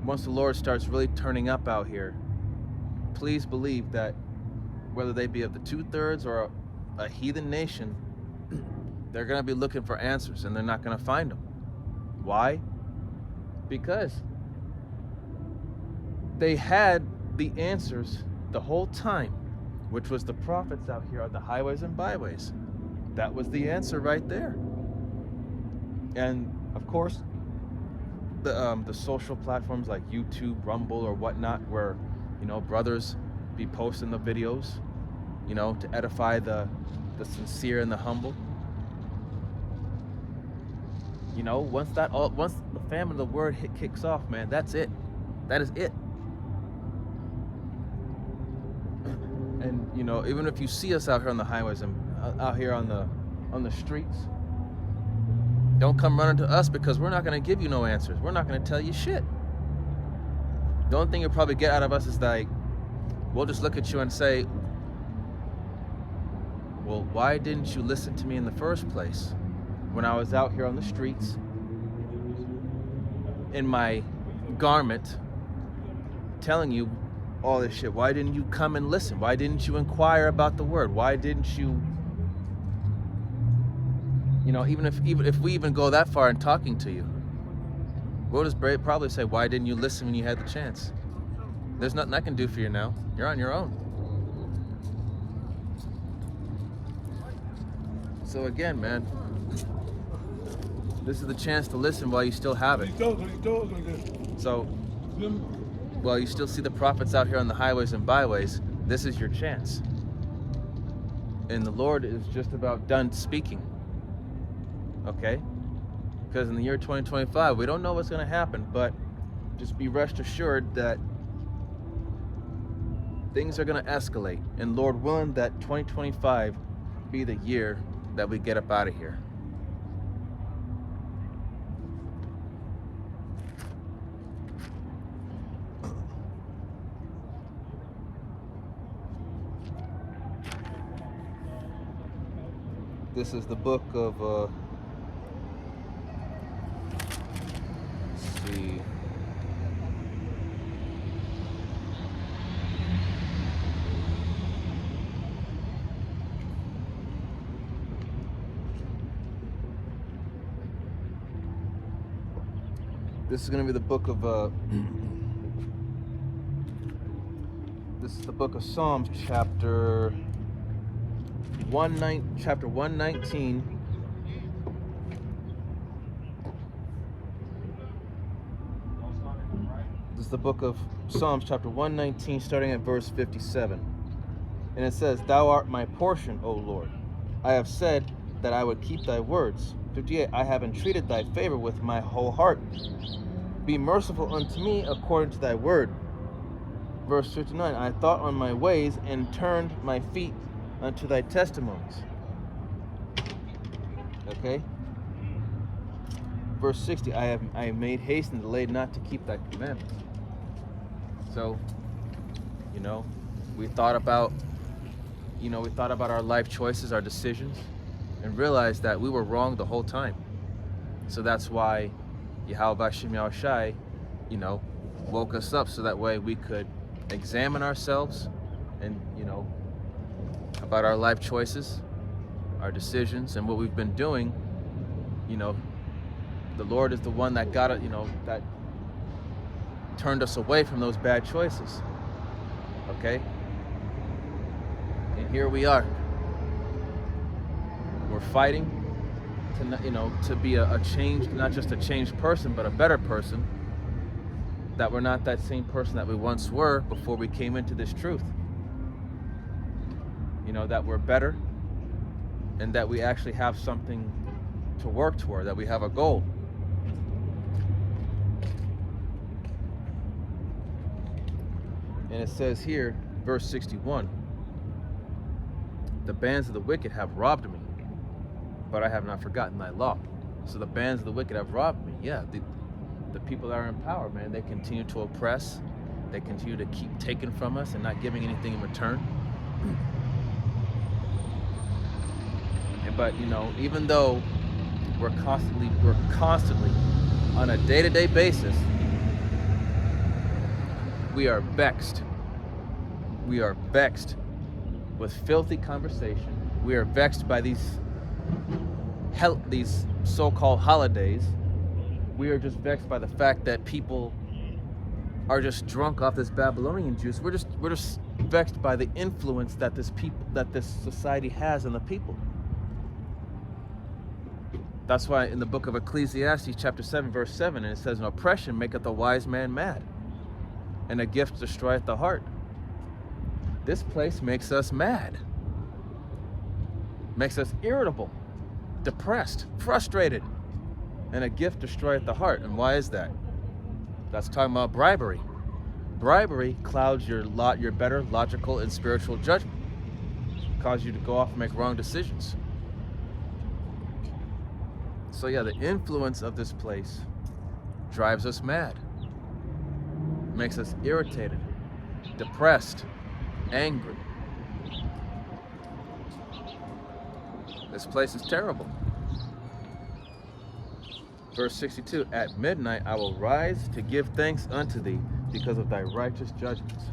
once the Lord starts really turning up out here, please believe that whether they be of the 2/3 or a heathen nation, they're going to be looking for answers, and they're not going to find them. Why? Because they had the answers the whole time, which was the prophets out here on the highways and byways. That was the answer right there. And of course, the social platforms like YouTube, Rumble, or whatnot, where brothers be posting the videos, to edify the sincere and the humble. Once the famine of the word kicks off, man, that's it. That is it. And even if you see us out here on the highways and out here on the streets, don't come running to us, because we're not going to give you no answers. We're not going to tell you shit. The only thing you'll probably get out of us is like, we'll just look at you and say, well, why didn't you listen to me in the first place when I was out here on the streets in my garment telling you all this shit? Why didn't you come and listen? Why didn't you inquire about the word? Why didn't you, even if we even go that far in talking to you, we'll just probably say, why didn't you listen when you had the chance? There's nothing I can do for you now. You're on your own. So again, man, this is the chance to listen while you still have it. So, while you still see the prophets out here on the highways and byways, this is your chance. And the Lord is just about done speaking. Okay? Because in the year 2025, we don't know what's going to happen, but just be rest assured that things are going to escalate. And Lord willing, that 2025 be the year that we get up out of here. This is the book of, let's see. This is going to be the book of, this is the book of Psalms, chapter 119. This is the book of Psalms, chapter 119, starting at verse 57. And it says, "Thou art my portion, O Lord. I have said that I would keep thy words. 58. I have entreated thy favor with my whole heart. Be merciful unto me according to thy word." Verse 59. "I thought on my ways and turned my feet unto thy testimonies." Okay. Verse 60. I have made haste and delayed not to keep thy commandments. So, we thought about our life choices, our decisions, and realized that we were wrong the whole time. So that's why Yahweh B'Shem Yahushai, woke us up so that way we could examine ourselves and, about our life choices, our decisions, and what we've been doing. The Lord is the one that got it, that turned us away from those bad choices. Okay? And here we are. We're fighting to be a changed, not just a changed person, but a better person. That we're not that same person that we once were before we came into this truth. That we're better, and that we actually have something to work toward, that we have a goal. And it says here, verse 61, "The bands of the wicked have robbed me, but I have not forgotten thy law." So the bands of the wicked have robbed me. Yeah, the people that are in power, man, they continue to oppress. They continue to keep taking from us and not giving anything in return. But even though we're constantly on a day-to-day basis, we are vexed. We are vexed with filthy conversation. We are vexed by these so-called holidays. We are just vexed by the fact that people are just drunk off this Babylonian juice. We're just vexed by the influence that this society has on the people. That's why in the book of Ecclesiastes, chapter 7, verse 7, it says, "An oppression maketh a wise man mad, and a gift destroyeth the heart." This place makes us mad, makes us irritable, depressed, frustrated, and a gift destroyeth the heart. And why is that? That's talking about bribery. Bribery clouds your better logical and spiritual judgment, causes you to go off and make wrong decisions. So yeah, the influence of this place drives us mad, makes us irritated, depressed, angry. This place is terrible. Verse 62, "At midnight I will rise to give thanks unto thee because of thy righteous judgments."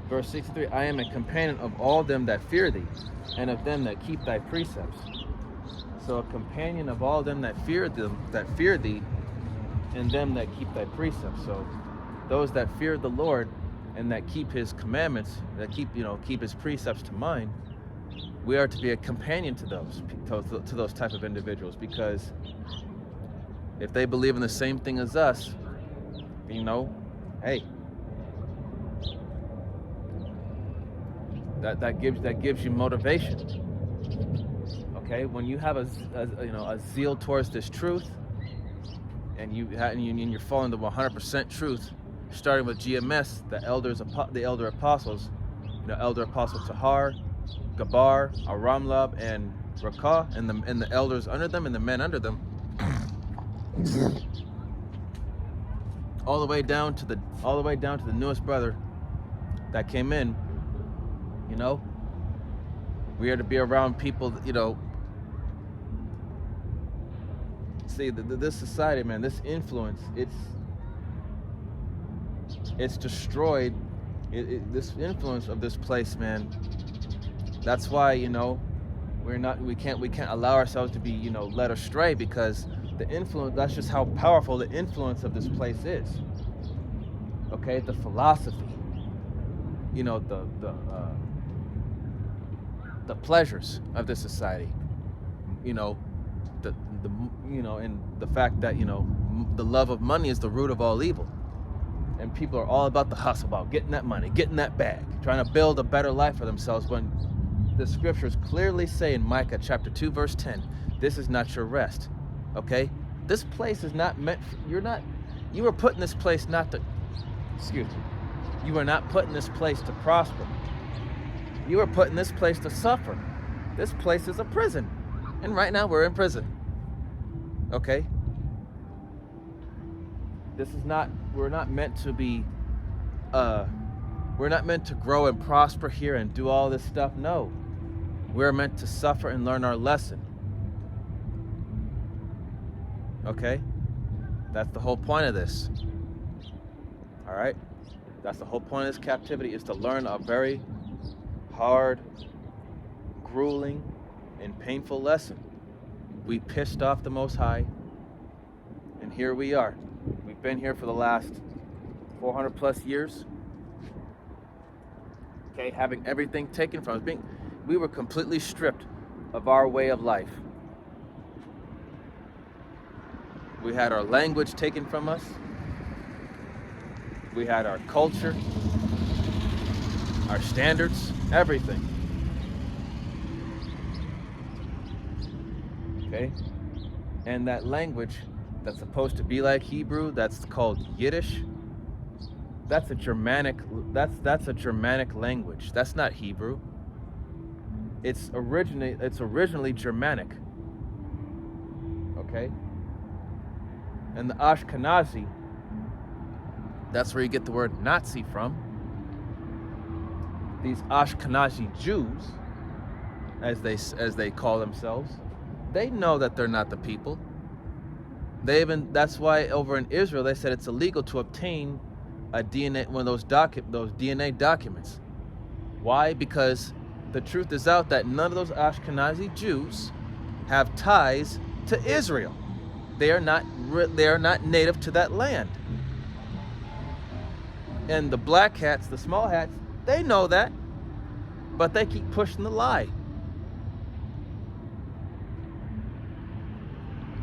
Verse 63, "I am a companion of all them that fear thee, and of them that keep thy precepts." So a companion of all them that fear thee, and them that keep thy precepts. So those that fear the Lord and that keep his commandments, that keep his precepts to mind, we are to be a companion to those type of individuals, because if they believe in the same thing as us, hey, that gives you motivation. Okay, when you have a zeal towards this truth, and you're following the 100% truth, starting with GMS, the elder apostles, Elder Apostle Tahar, Gabar, Aramlab, and Rakah, and the elders under them and the men under them, all the way down to the newest brother that came in. We are to be around people, see, this society, man, this influence, it's destroyed. This influence of this place, man. That's why, we can't allow ourselves to be, led astray, because the influence, that's just how powerful the influence of this place is. Okay, the philosophy, the pleasures of this society, and the fact that, the love of money is the root of all evil. And people are all about the hustle, about getting that money, getting that bag, trying to build a better life for themselves, when the scriptures clearly say in Micah chapter 2, verse 10, this is not your rest. Okay? This place is not meant for, you were put in this place not to, you were not put in this place to prosper. You were put in this place to suffer. This place is a prison. And right now we're in prison. Okay? We're not meant to be, we're not meant to grow and prosper here and do all this stuff. No. We're meant to suffer and learn our lesson. Okay? That's the whole point of this. All right? That's the whole point of this captivity, is to learn a very hard, grueling, and painful lesson. We pissed off the Most High, and here we are. We've been here for the last 400 plus years. Okay, having everything taken from us. We were completely stripped of our way of life. We had our language taken from us. We had our culture, our standards, everything. Okay? And that language that's supposed to be like Hebrew, that's called Yiddish. That's a Germanic language. That's not Hebrew. It's originally Germanic. Okay? And the Ashkenazi, that's where you get the word Nazi from. These Ashkenazi Jews, as they call themselves, they know that they're not the people. That's why over in Israel they said it's illegal to obtain a DNA, one of those DNA documents. Why? Because the truth is out that none of those Ashkenazi Jews have ties to Israel. They are not native to that land. And the black hats, the small hats, they know that, but they keep pushing the lie.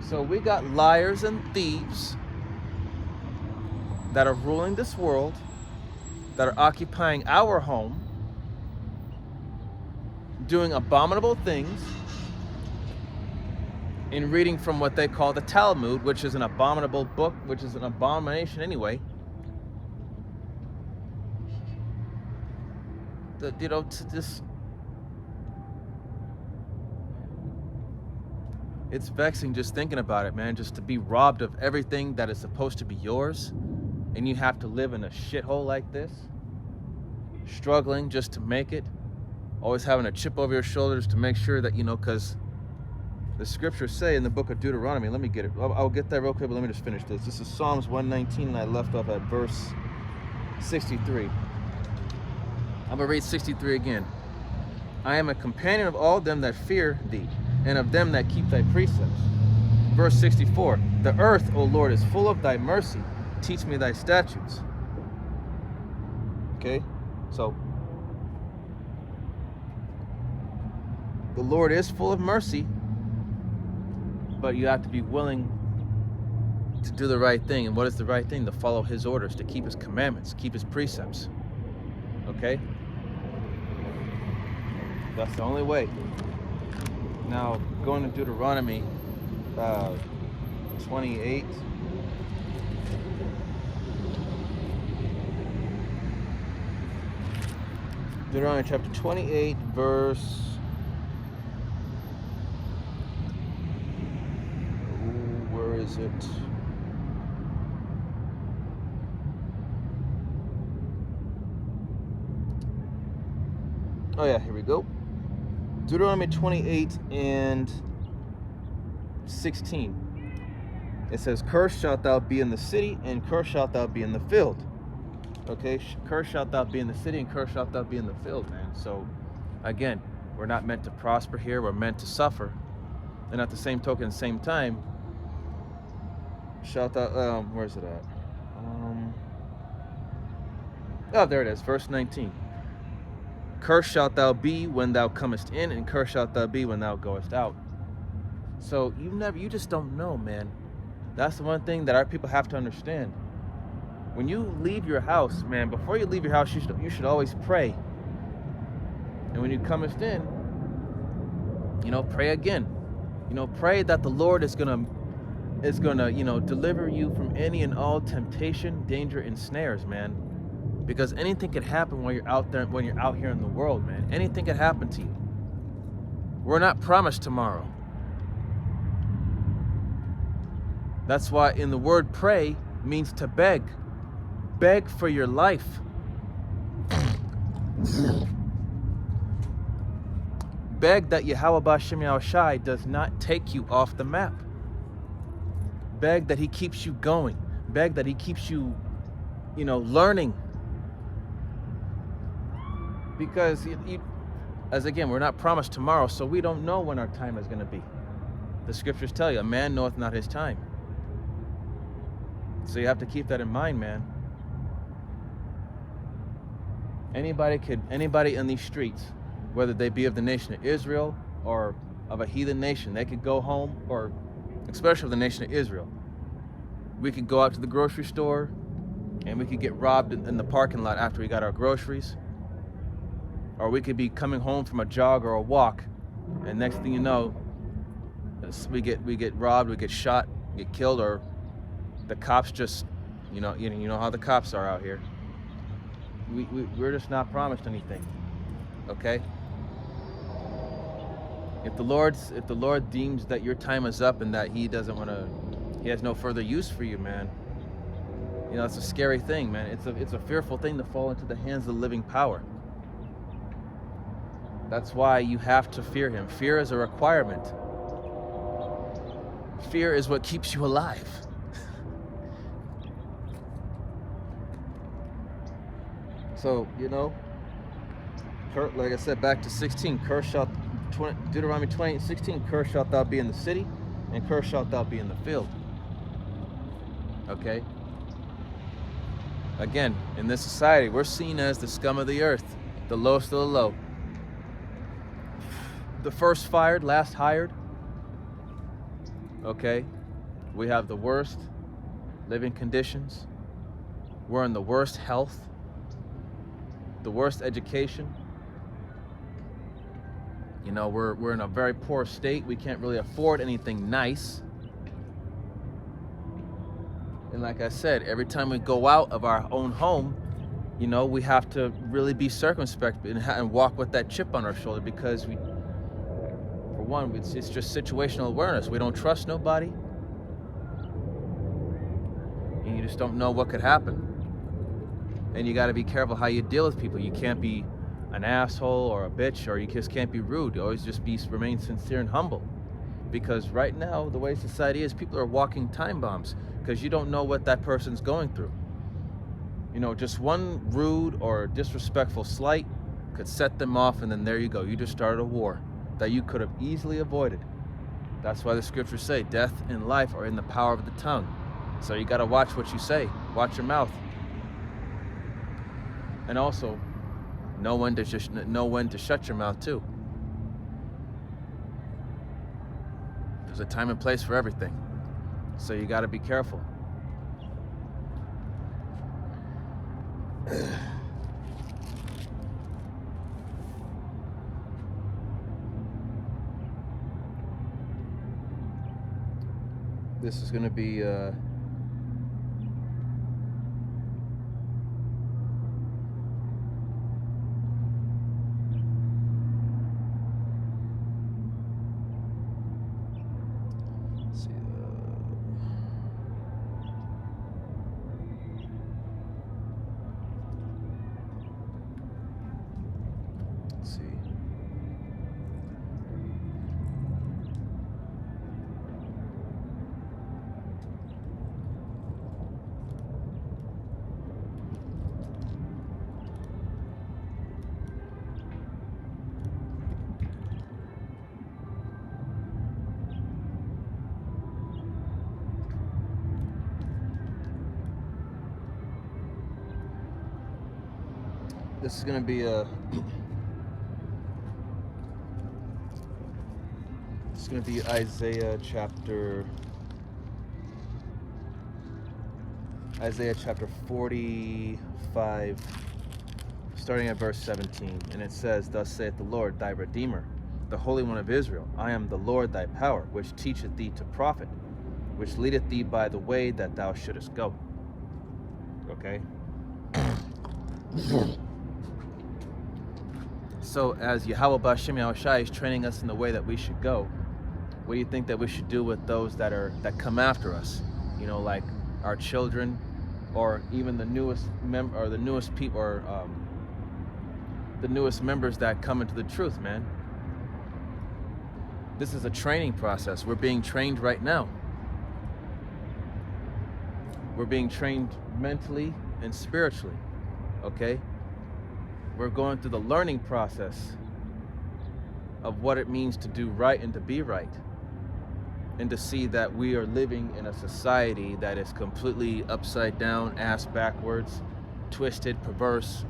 So we got liars and thieves that are ruling this world, that are occupying our home, doing abominable things, and reading from what they call the Talmud, which is an abominable book, which is an abomination anyway. It's vexing just thinking about it, man, just to be robbed of everything that is supposed to be yours, and you have to live in a shithole like this, struggling just to make it, always having a chip over your shoulders to make sure that, because the scriptures say in the book of Deuteronomy, let me get it, I'll get that real quick, but let me just finish this. This is Psalms 119, and I left off at verse 63. I'm going to read 63 again. I am a companion of all them that fear thee, and of them that keep thy precepts. Verse 64, the earth, O Lord, is full of thy mercy. Teach me thy statutes. Okay, so the Lord is full of mercy, but you have to be willing to do the right thing. And what is the right thing? To follow his orders, to keep his commandments, keep his precepts. Okay? That's the only way. Now, going to Deuteronomy 28. Deuteronomy chapter 28, verse... where is it? Oh yeah, here we go. Deuteronomy 28 and 16. It says, cursed shalt thou be in the city, and cursed shalt thou be in the field. Okay, cursed shalt thou be in the city, and cursed shalt thou be in the field, man. So, again, we're not meant to prosper here, we're meant to suffer. And at the same token, same time, shalt thou, where's it at? Oh, there it is, verse 19. Cursed shalt thou be when thou comest in, and cursed shalt thou be when thou goest out. So you just don't know, man. That's the one thing that our people have to understand. When you leave your house, man, before you leave your house, you should always pray. And when you comest in, pray again. Pray that the Lord is gonna, deliver you from any and all temptation, danger, and snares, man. Because anything could happen when you're out here in the world, man. Anything could happen to you. We're not promised tomorrow. That's why in the word pray means to beg. Beg for your life. Beg that Yahweh B'Shem Yahushai does not take you off the map. Beg that he keeps you going. Beg that he keeps you, learning. Because, as again, we're not promised tomorrow, so we don't know when our time is going to be. The scriptures tell you, a man knoweth not his time. So you have to keep that in mind, man. Anybody in these streets, whether they be of the nation of Israel or of a heathen nation, they could go home, or especially of the nation of Israel. We could go out to the grocery store and we could get robbed in the parking lot after we got our groceries. Or we could be coming home from a jog or a walk, and next thing you know, we get robbed, we get shot, get killed, or the cops just, you know how the cops are out here. We're just not promised anything, okay? If the Lord deems that your time is up and that He has no further use for you, man, it's a scary thing, man. It's a fearful thing to fall into the hands of the living power. That's why you have to fear Him. Fear is a requirement. Fear is what keeps you alive. So, like I said, back to 16, Deuteronomy 28:16, cursed shalt thou be in the city, and cursed shalt thou be in the field. Okay? Again, in this society, we're seen as the scum of the earth, the lowest of the low. The first fired, last hired. Okay? We have the worst living conditions. We're in the worst health, the worst education. We're in a very poor state. We can't really afford anything nice. And like I said, every time we go out of our own home, we have to really be circumspect and walk with that chip on our shoulder, because for one, it's just situational awareness. We don't trust nobody. And you just don't know what could happen. And you got to be careful how you deal with people. You can't be an asshole or a bitch, or you just can't be rude. You always just remain sincere and humble. Because right now, the way society is, people are walking time bombs, because you don't know what that person's going through. Just one rude or disrespectful slight could set them off, and then there you go. You just started a war that you could have easily avoided. That's why the scriptures say death and life are in the power of the tongue. So you got to watch what you say. Watch your mouth. And also, know when to shut your mouth too. There's a time and place for everything. So you got to be careful. This is going to be This is going to be a... It's going to be Isaiah chapter 45, starting at verse 17. And it says, "Thus saith the Lord, thy Redeemer, the Holy One of Israel, I am the Lord thy power, which teacheth thee to profit, which leadeth thee by the way that thou shouldest go." Okay? So as Yahweh B'Shem Yahushai is training us in the way that we should go, what do you think that we should do with those that come after us? You know, like our children, or even the newest people, or the newest members that come into the truth, man. This is a training process. We're being trained right now. We're being trained mentally and spiritually, okay? We're going through the learning process of what it means to do right and to be right, and to see that we are living in a society that is completely upside down, ass backwards, twisted, perverse,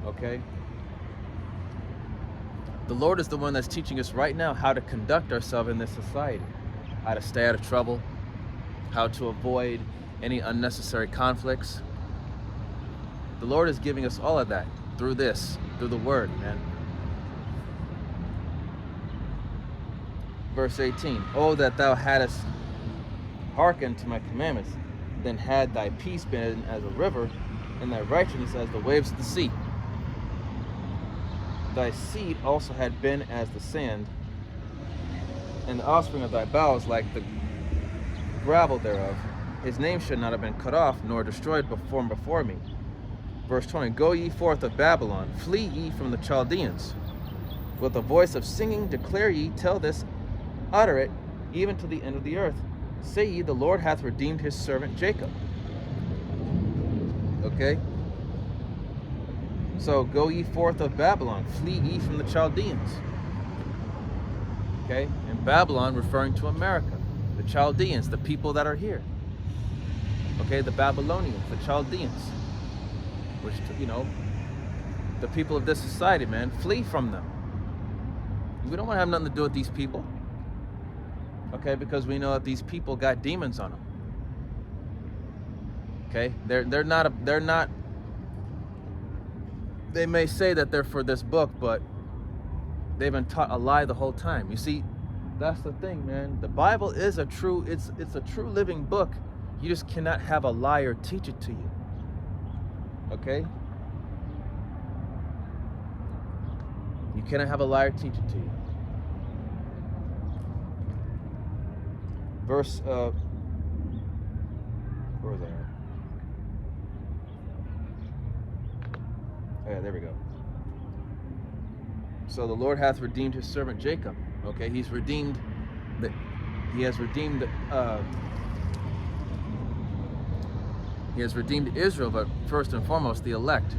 okay? The Lord is the one that's teaching us right now how to conduct ourselves in this society, how to stay out of trouble, how to avoid any unnecessary conflicts. The Lord is giving us all of that through the Word, man. Verse 18, "Oh, that thou hadst hearkened to my commandments, then had thy peace been as a river, and thy righteousness as the waves of the sea. Thy seed also had been as the sand, and the offspring of thy bowels like the gravel thereof. His name should not have been cut off, nor destroyed before me." Verse 20, "Go ye forth of Babylon, flee ye from the Chaldeans. With a voice of singing declare ye, tell this, utter it, even to the end of the earth. Say ye, the Lord hath redeemed his servant Jacob." Okay? So, go ye forth of Babylon, flee ye from the Chaldeans. Okay? And Babylon referring to America. The Chaldeans, the people that are here. Okay? The Babylonians, the Chaldeans. Which, you know, the people of this society, man, flee from them. We don't want to have nothing to do with these people. Okay? Because we know that these people got demons on them. Okay? They're not, they may say that they're for this book, but they've been taught a lie the whole time. You see, that's the thing, man. The Bible is it's a true living book. You just cannot have a liar teach it to you. Okay? You cannot have a liar teach it to you. Verse, where was I at? Oh, yeah, there we go. So the Lord hath redeemed his servant Jacob. Okay, he has redeemed Israel, but first and foremost the elect.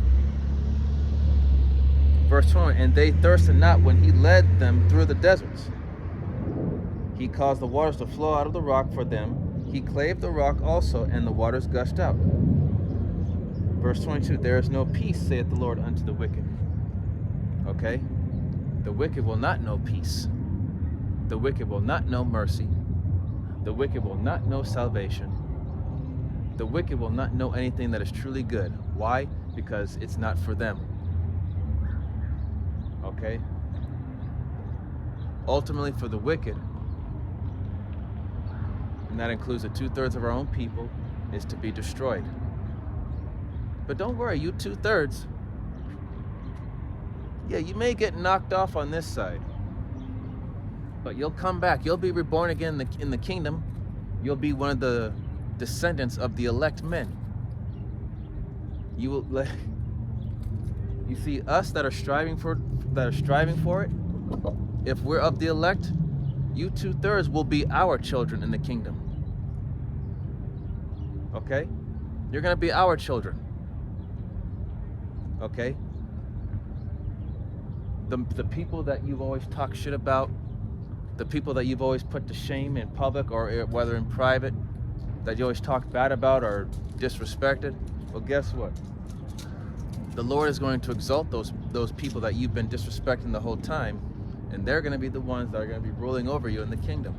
Verse 20, "And they thirsted not when he led them through the deserts. He caused the waters to flow out of the rock for them. He clave the rock also, and the waters gushed out." Verse 22, "There is no peace, saith the Lord, unto the wicked." Okay? The wicked will not know peace. The wicked will not know mercy. The wicked will not know salvation. The wicked will not know anything that is truly good. Why? Because it's not for them. Okay? Ultimately, for the wicked, and that includes the 2/3 of our own people, is to be destroyed. But don't worry, you 2/3, yeah, you may get knocked off on this side, but you'll come back. You'll be reborn again in the kingdom. You'll be one of the descendants of the elect men. You will. You see, us that are striving for it, if we're of the elect, you 2/3 will be our children in the kingdom. Okay? You're gonna be our children. Okay? The people that you've always talked shit about, the people that you've always put to shame in public or whether in private, that you always talk bad about or disrespected, well, guess what? the Lord is going to exalt those people that you've been disrespecting the whole time, and they're going to be the ones that are going to be ruling over you in the kingdom.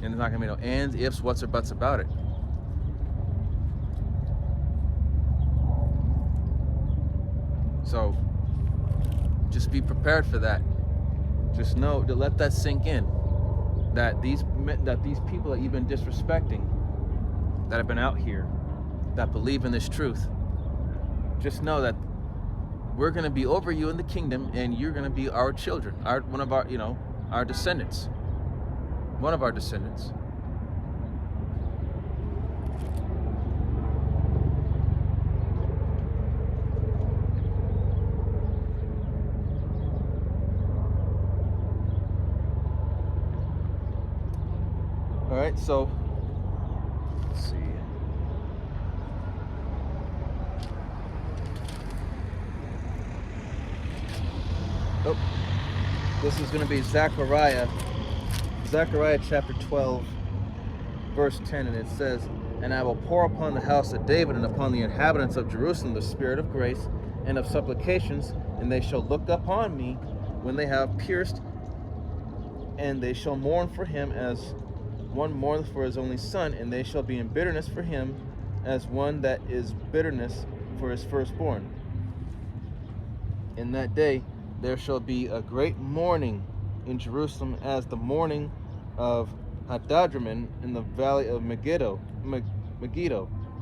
And there's not going to be no ands, ifs, whats, or buts about it. So just be prepared for that. Just know to let that sink in, that these people that you've been disrespecting, that have been out here, that believe in this truth, just know that we're going to be over you in the kingdom, and you're going to be our children, one of our, our descendants, one of our descendants. All right, so let's see. Oh, this is going to be Zechariah chapter 12, verse 10, and it says, "And I will pour upon the house of David and upon the inhabitants of Jerusalem the spirit of grace and of supplications, and they shall look upon me when they have pierced, and they shall mourn for him as one mourneth for his only son, and they shall be in bitterness for him as one that is bitterness for his firstborn. In that day there shall be a great mourning in Jerusalem, as the mourning of Hadadrimmon in the valley of Megiddo,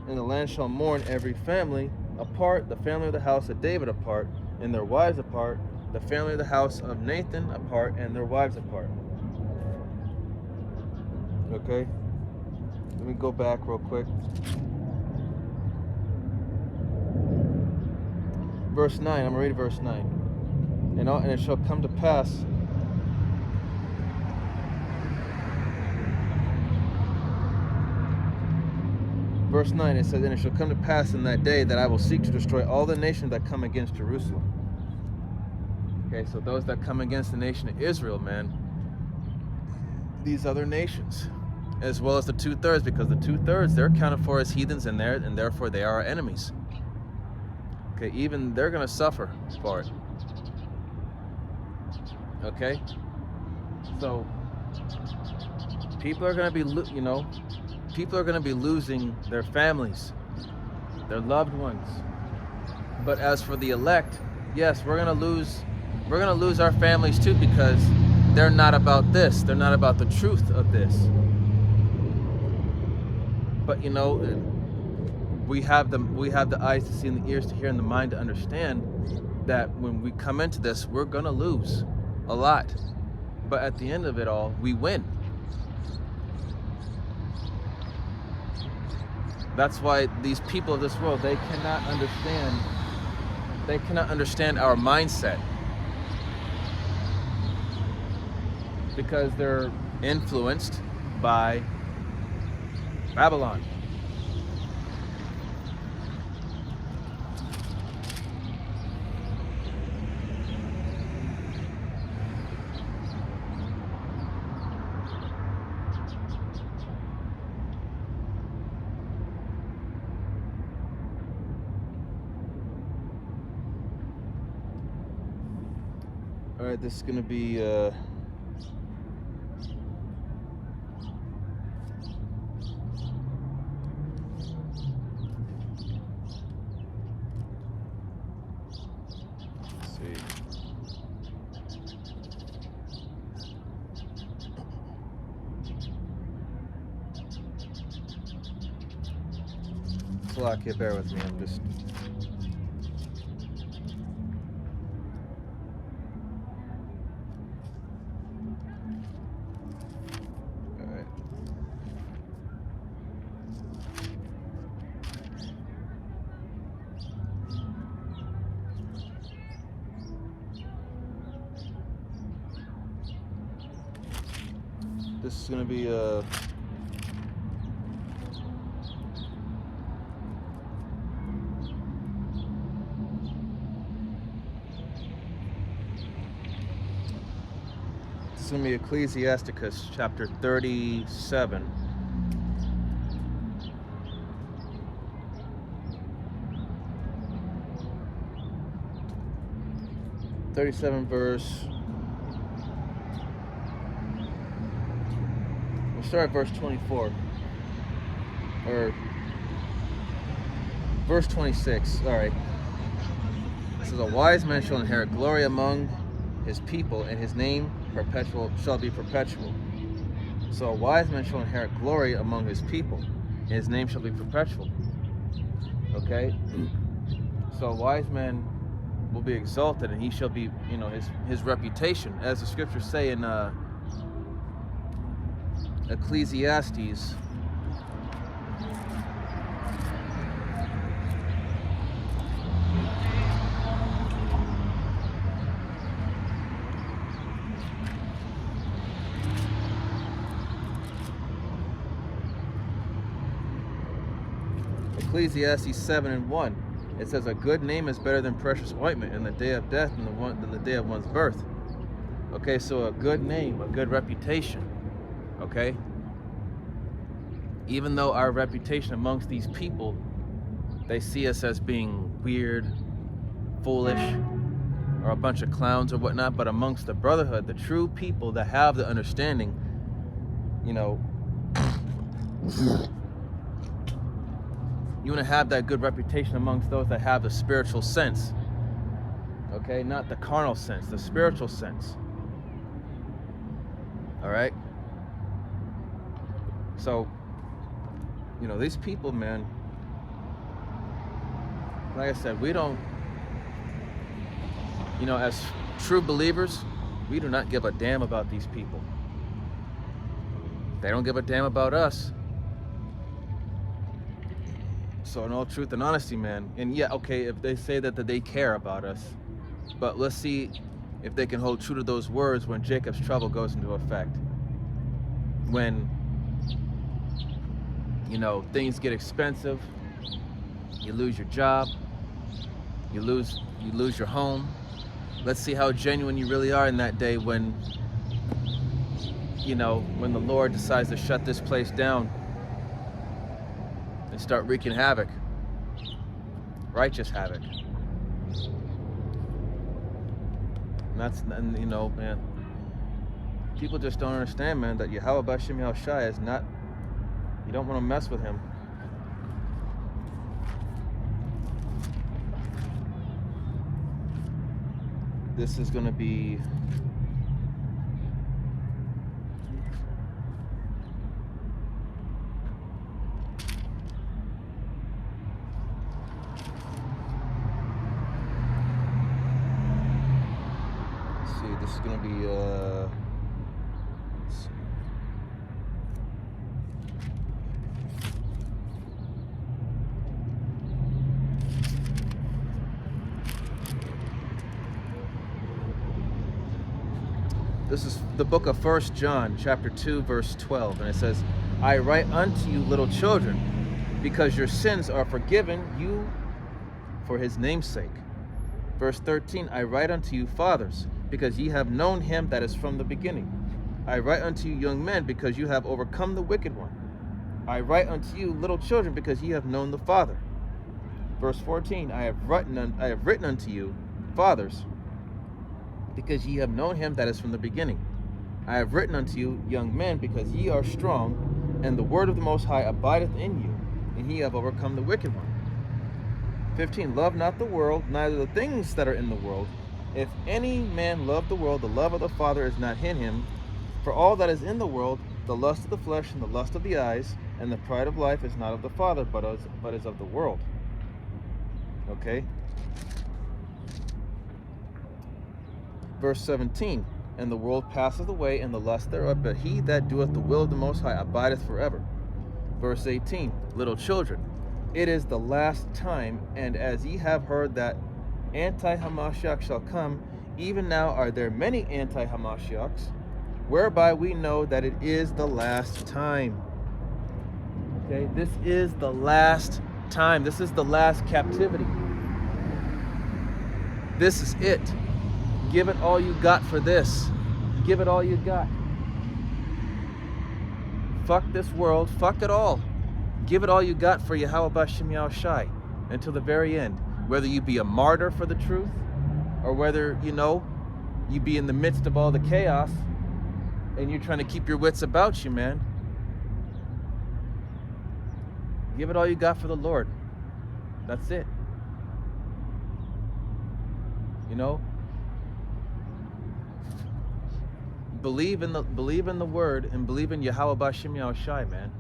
and the land shall mourn every family apart, the family of the house of David apart, and their wives apart, the family of the house of Nathan apart, and their wives apart." Okay, let me go back real quick. Verse 9, I'm going to read verse 9. And it shall come to pass verse 9, it says, "And it shall come to pass in that day that I will seek to destroy all the nations that come against Jerusalem." Okay, so those that come against the nation of Israel, man, these other nations, as well as the 2/3, because the 2/3, they're accounted for as heathens, and therefore they are our enemies. Okay, even they're going to suffer for it. Okay, so people are going to be, people are going to be losing their families, their loved ones. But as for the elect, yes, we're going to lose our families too, because they're not about this. They're not about the truth of this. But we have the eyes to see and the ears to hear and the mind to understand that when we come into this, we're going to lose a lot. But at the end of it all, we win. That's why these people of this world, they cannot understand our mindset, because they're influenced by Babylon. All right, this is going to be Slovakia, bear with me, I'm just... Alright. This is going to be This is going to be Ecclesiasticus chapter 37. 37 verse. We'll start at verse 24. Or verse 26. Alright. It says, a wise man shall inherit glory among his people, and his name shall be perpetual. So a wise man shall inherit glory among his people, and his name shall be perpetual. Okay? So a wise man will be exalted, and he shall be, his reputation, as the scriptures say in Ecclesiastes. Ecclesiastes 7:1. It says, a good name is better than precious ointment in the day of death than the day of one's birth. Okay, so a good name, a good reputation. Okay? Even though our reputation amongst these people, they see us as being weird, foolish, or a bunch of clowns or whatnot, but amongst the brotherhood, the true people that have the understanding, you want to have that good reputation amongst those that have the spiritual sense. Okay? Not the carnal sense, the spiritual sense. Alright? So, these people, man, like I said, we don't, as true believers, we do not give a damn about these people. They don't give a damn about us. So in all truth and honesty, man, and yeah, okay, if they say that they care about us, but let's see if they can hold true to those words when Jacob's trouble goes into effect. When, things get expensive, you lose your job, you lose your home. Let's see how genuine you really are in that day when, when the Lord decides to shut this place down and start wreaking havoc, righteous havoc. And man, people just don't understand, man, that Yahweh B'Shem Yahushai is not, you don't want to mess with him. This is going to be this is the book of 1 John, chapter 2, verse 12, and it says, I write unto you, little children, because your sins are forgiven you for his name's sake. Verse 13, I write unto you, fathers, because ye have known him that is from the beginning. I write unto you, young men, because you have overcome the wicked one. I write unto you, little children, because ye have known the Father. Verse 14, I have written unto you, fathers, because ye have known him that is from the beginning. I have written unto you, young men, because ye are strong, and the word of the Most High abideth in you, and ye have overcome the wicked one. 15, love not the world, neither the things that are in the world. If any man love the world, the love of the Father is not in him. For all that is in the world, the lust of the flesh and the lust of the eyes, and the pride of life is not of the Father, but is of the world. Okay? Verse 17, and the world passeth away, and the lust thereof, but he that doeth the will of the Most High abideth forever. Verse 18, little children, it is the last time, and as ye have heard that anti-Hamashiach shall come, even now are there many anti-Hamashiachs, whereby we know that it is the last time. Okay, this is the last time. This is the last captivity. This is it. Give it all you got for this. Give it all you got. Fuck this world. Fuck it all. Give it all you got for Yahweh B'Shem Yahushai until the very end. Whether you be a martyr for the truth, or whether, you know, you be in the midst of all the chaos and you're trying to keep your wits about you, man. Give it all you got for the Lord. That's it. You know? Believe in the word and believe in Yahweh Bashim Yahushai, man.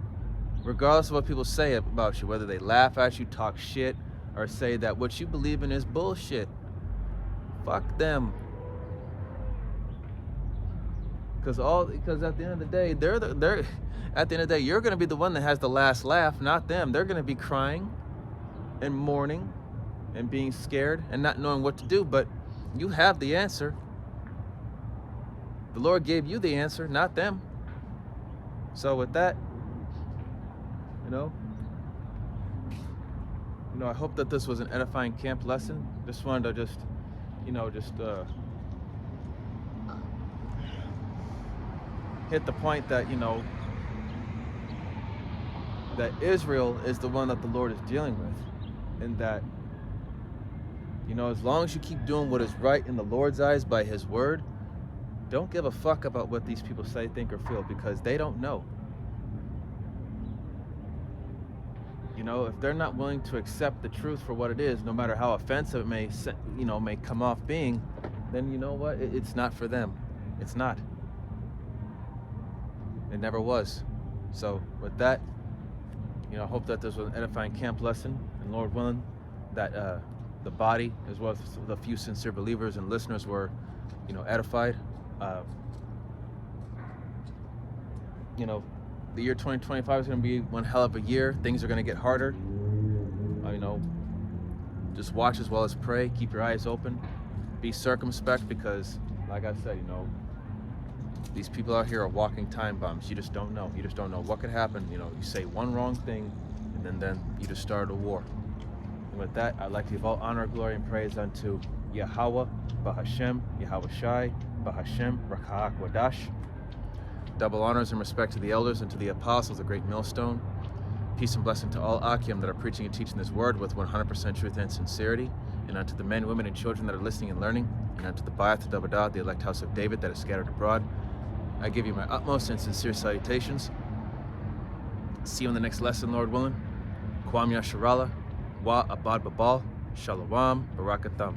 Regardless of what people say about you, whether they laugh at you, talk shit, or say that what you believe in is bullshit. Fuck them. Because at the end of the day, at the end of the day, you're gonna be the one that has the last laugh, not them. They're gonna be crying and mourning and being scared and not knowing what to do, but you have the answer. The Lord gave you the answer, not them. So with that, you know, I hope that this was an edifying camp lesson. Just wanted to hit the point that, that Israel is the one that the Lord is dealing with, and that, as long as you keep doing what is right in the Lord's eyes by His word, don't give a fuck about what these people say, think, or feel, because they don't know. If they're not willing to accept the truth for what it is, no matter how offensive it may come off being, then you know what? It's not for them. It's not. It never was. So with that, I hope that this was an edifying camp lesson, and Lord willing, that the body, as well as the few sincere believers and listeners, were, edified. The year 2025 is going to be one hell of a year. Things are going to get harder. Just watch as well as pray. Keep your eyes open. Be circumspect, because, like I said, these people out here are walking time bombs. You just don't know. You just don't know what could happen. You say one wrong thing, and then you just started a war. And with that, I'd like to give all honor, glory, and praise unto Yahweh, Bahashem, Yahweh Shai, Bahashem, Raka'ak Wadash. Double honors and respect to the elders and to the apostles, the great millstone. Peace and blessing to all Akim that are preaching and teaching this word with 100% truth and sincerity. And unto the men, women, and children that are listening and learning. And unto the Ba'ath Dabadah, the elect house of David that is scattered abroad. I give you my utmost and sincere salutations. See you in the next lesson, Lord willing. Kwam Yasharallah, Wa Abad Babal, Shalom, Barakatham.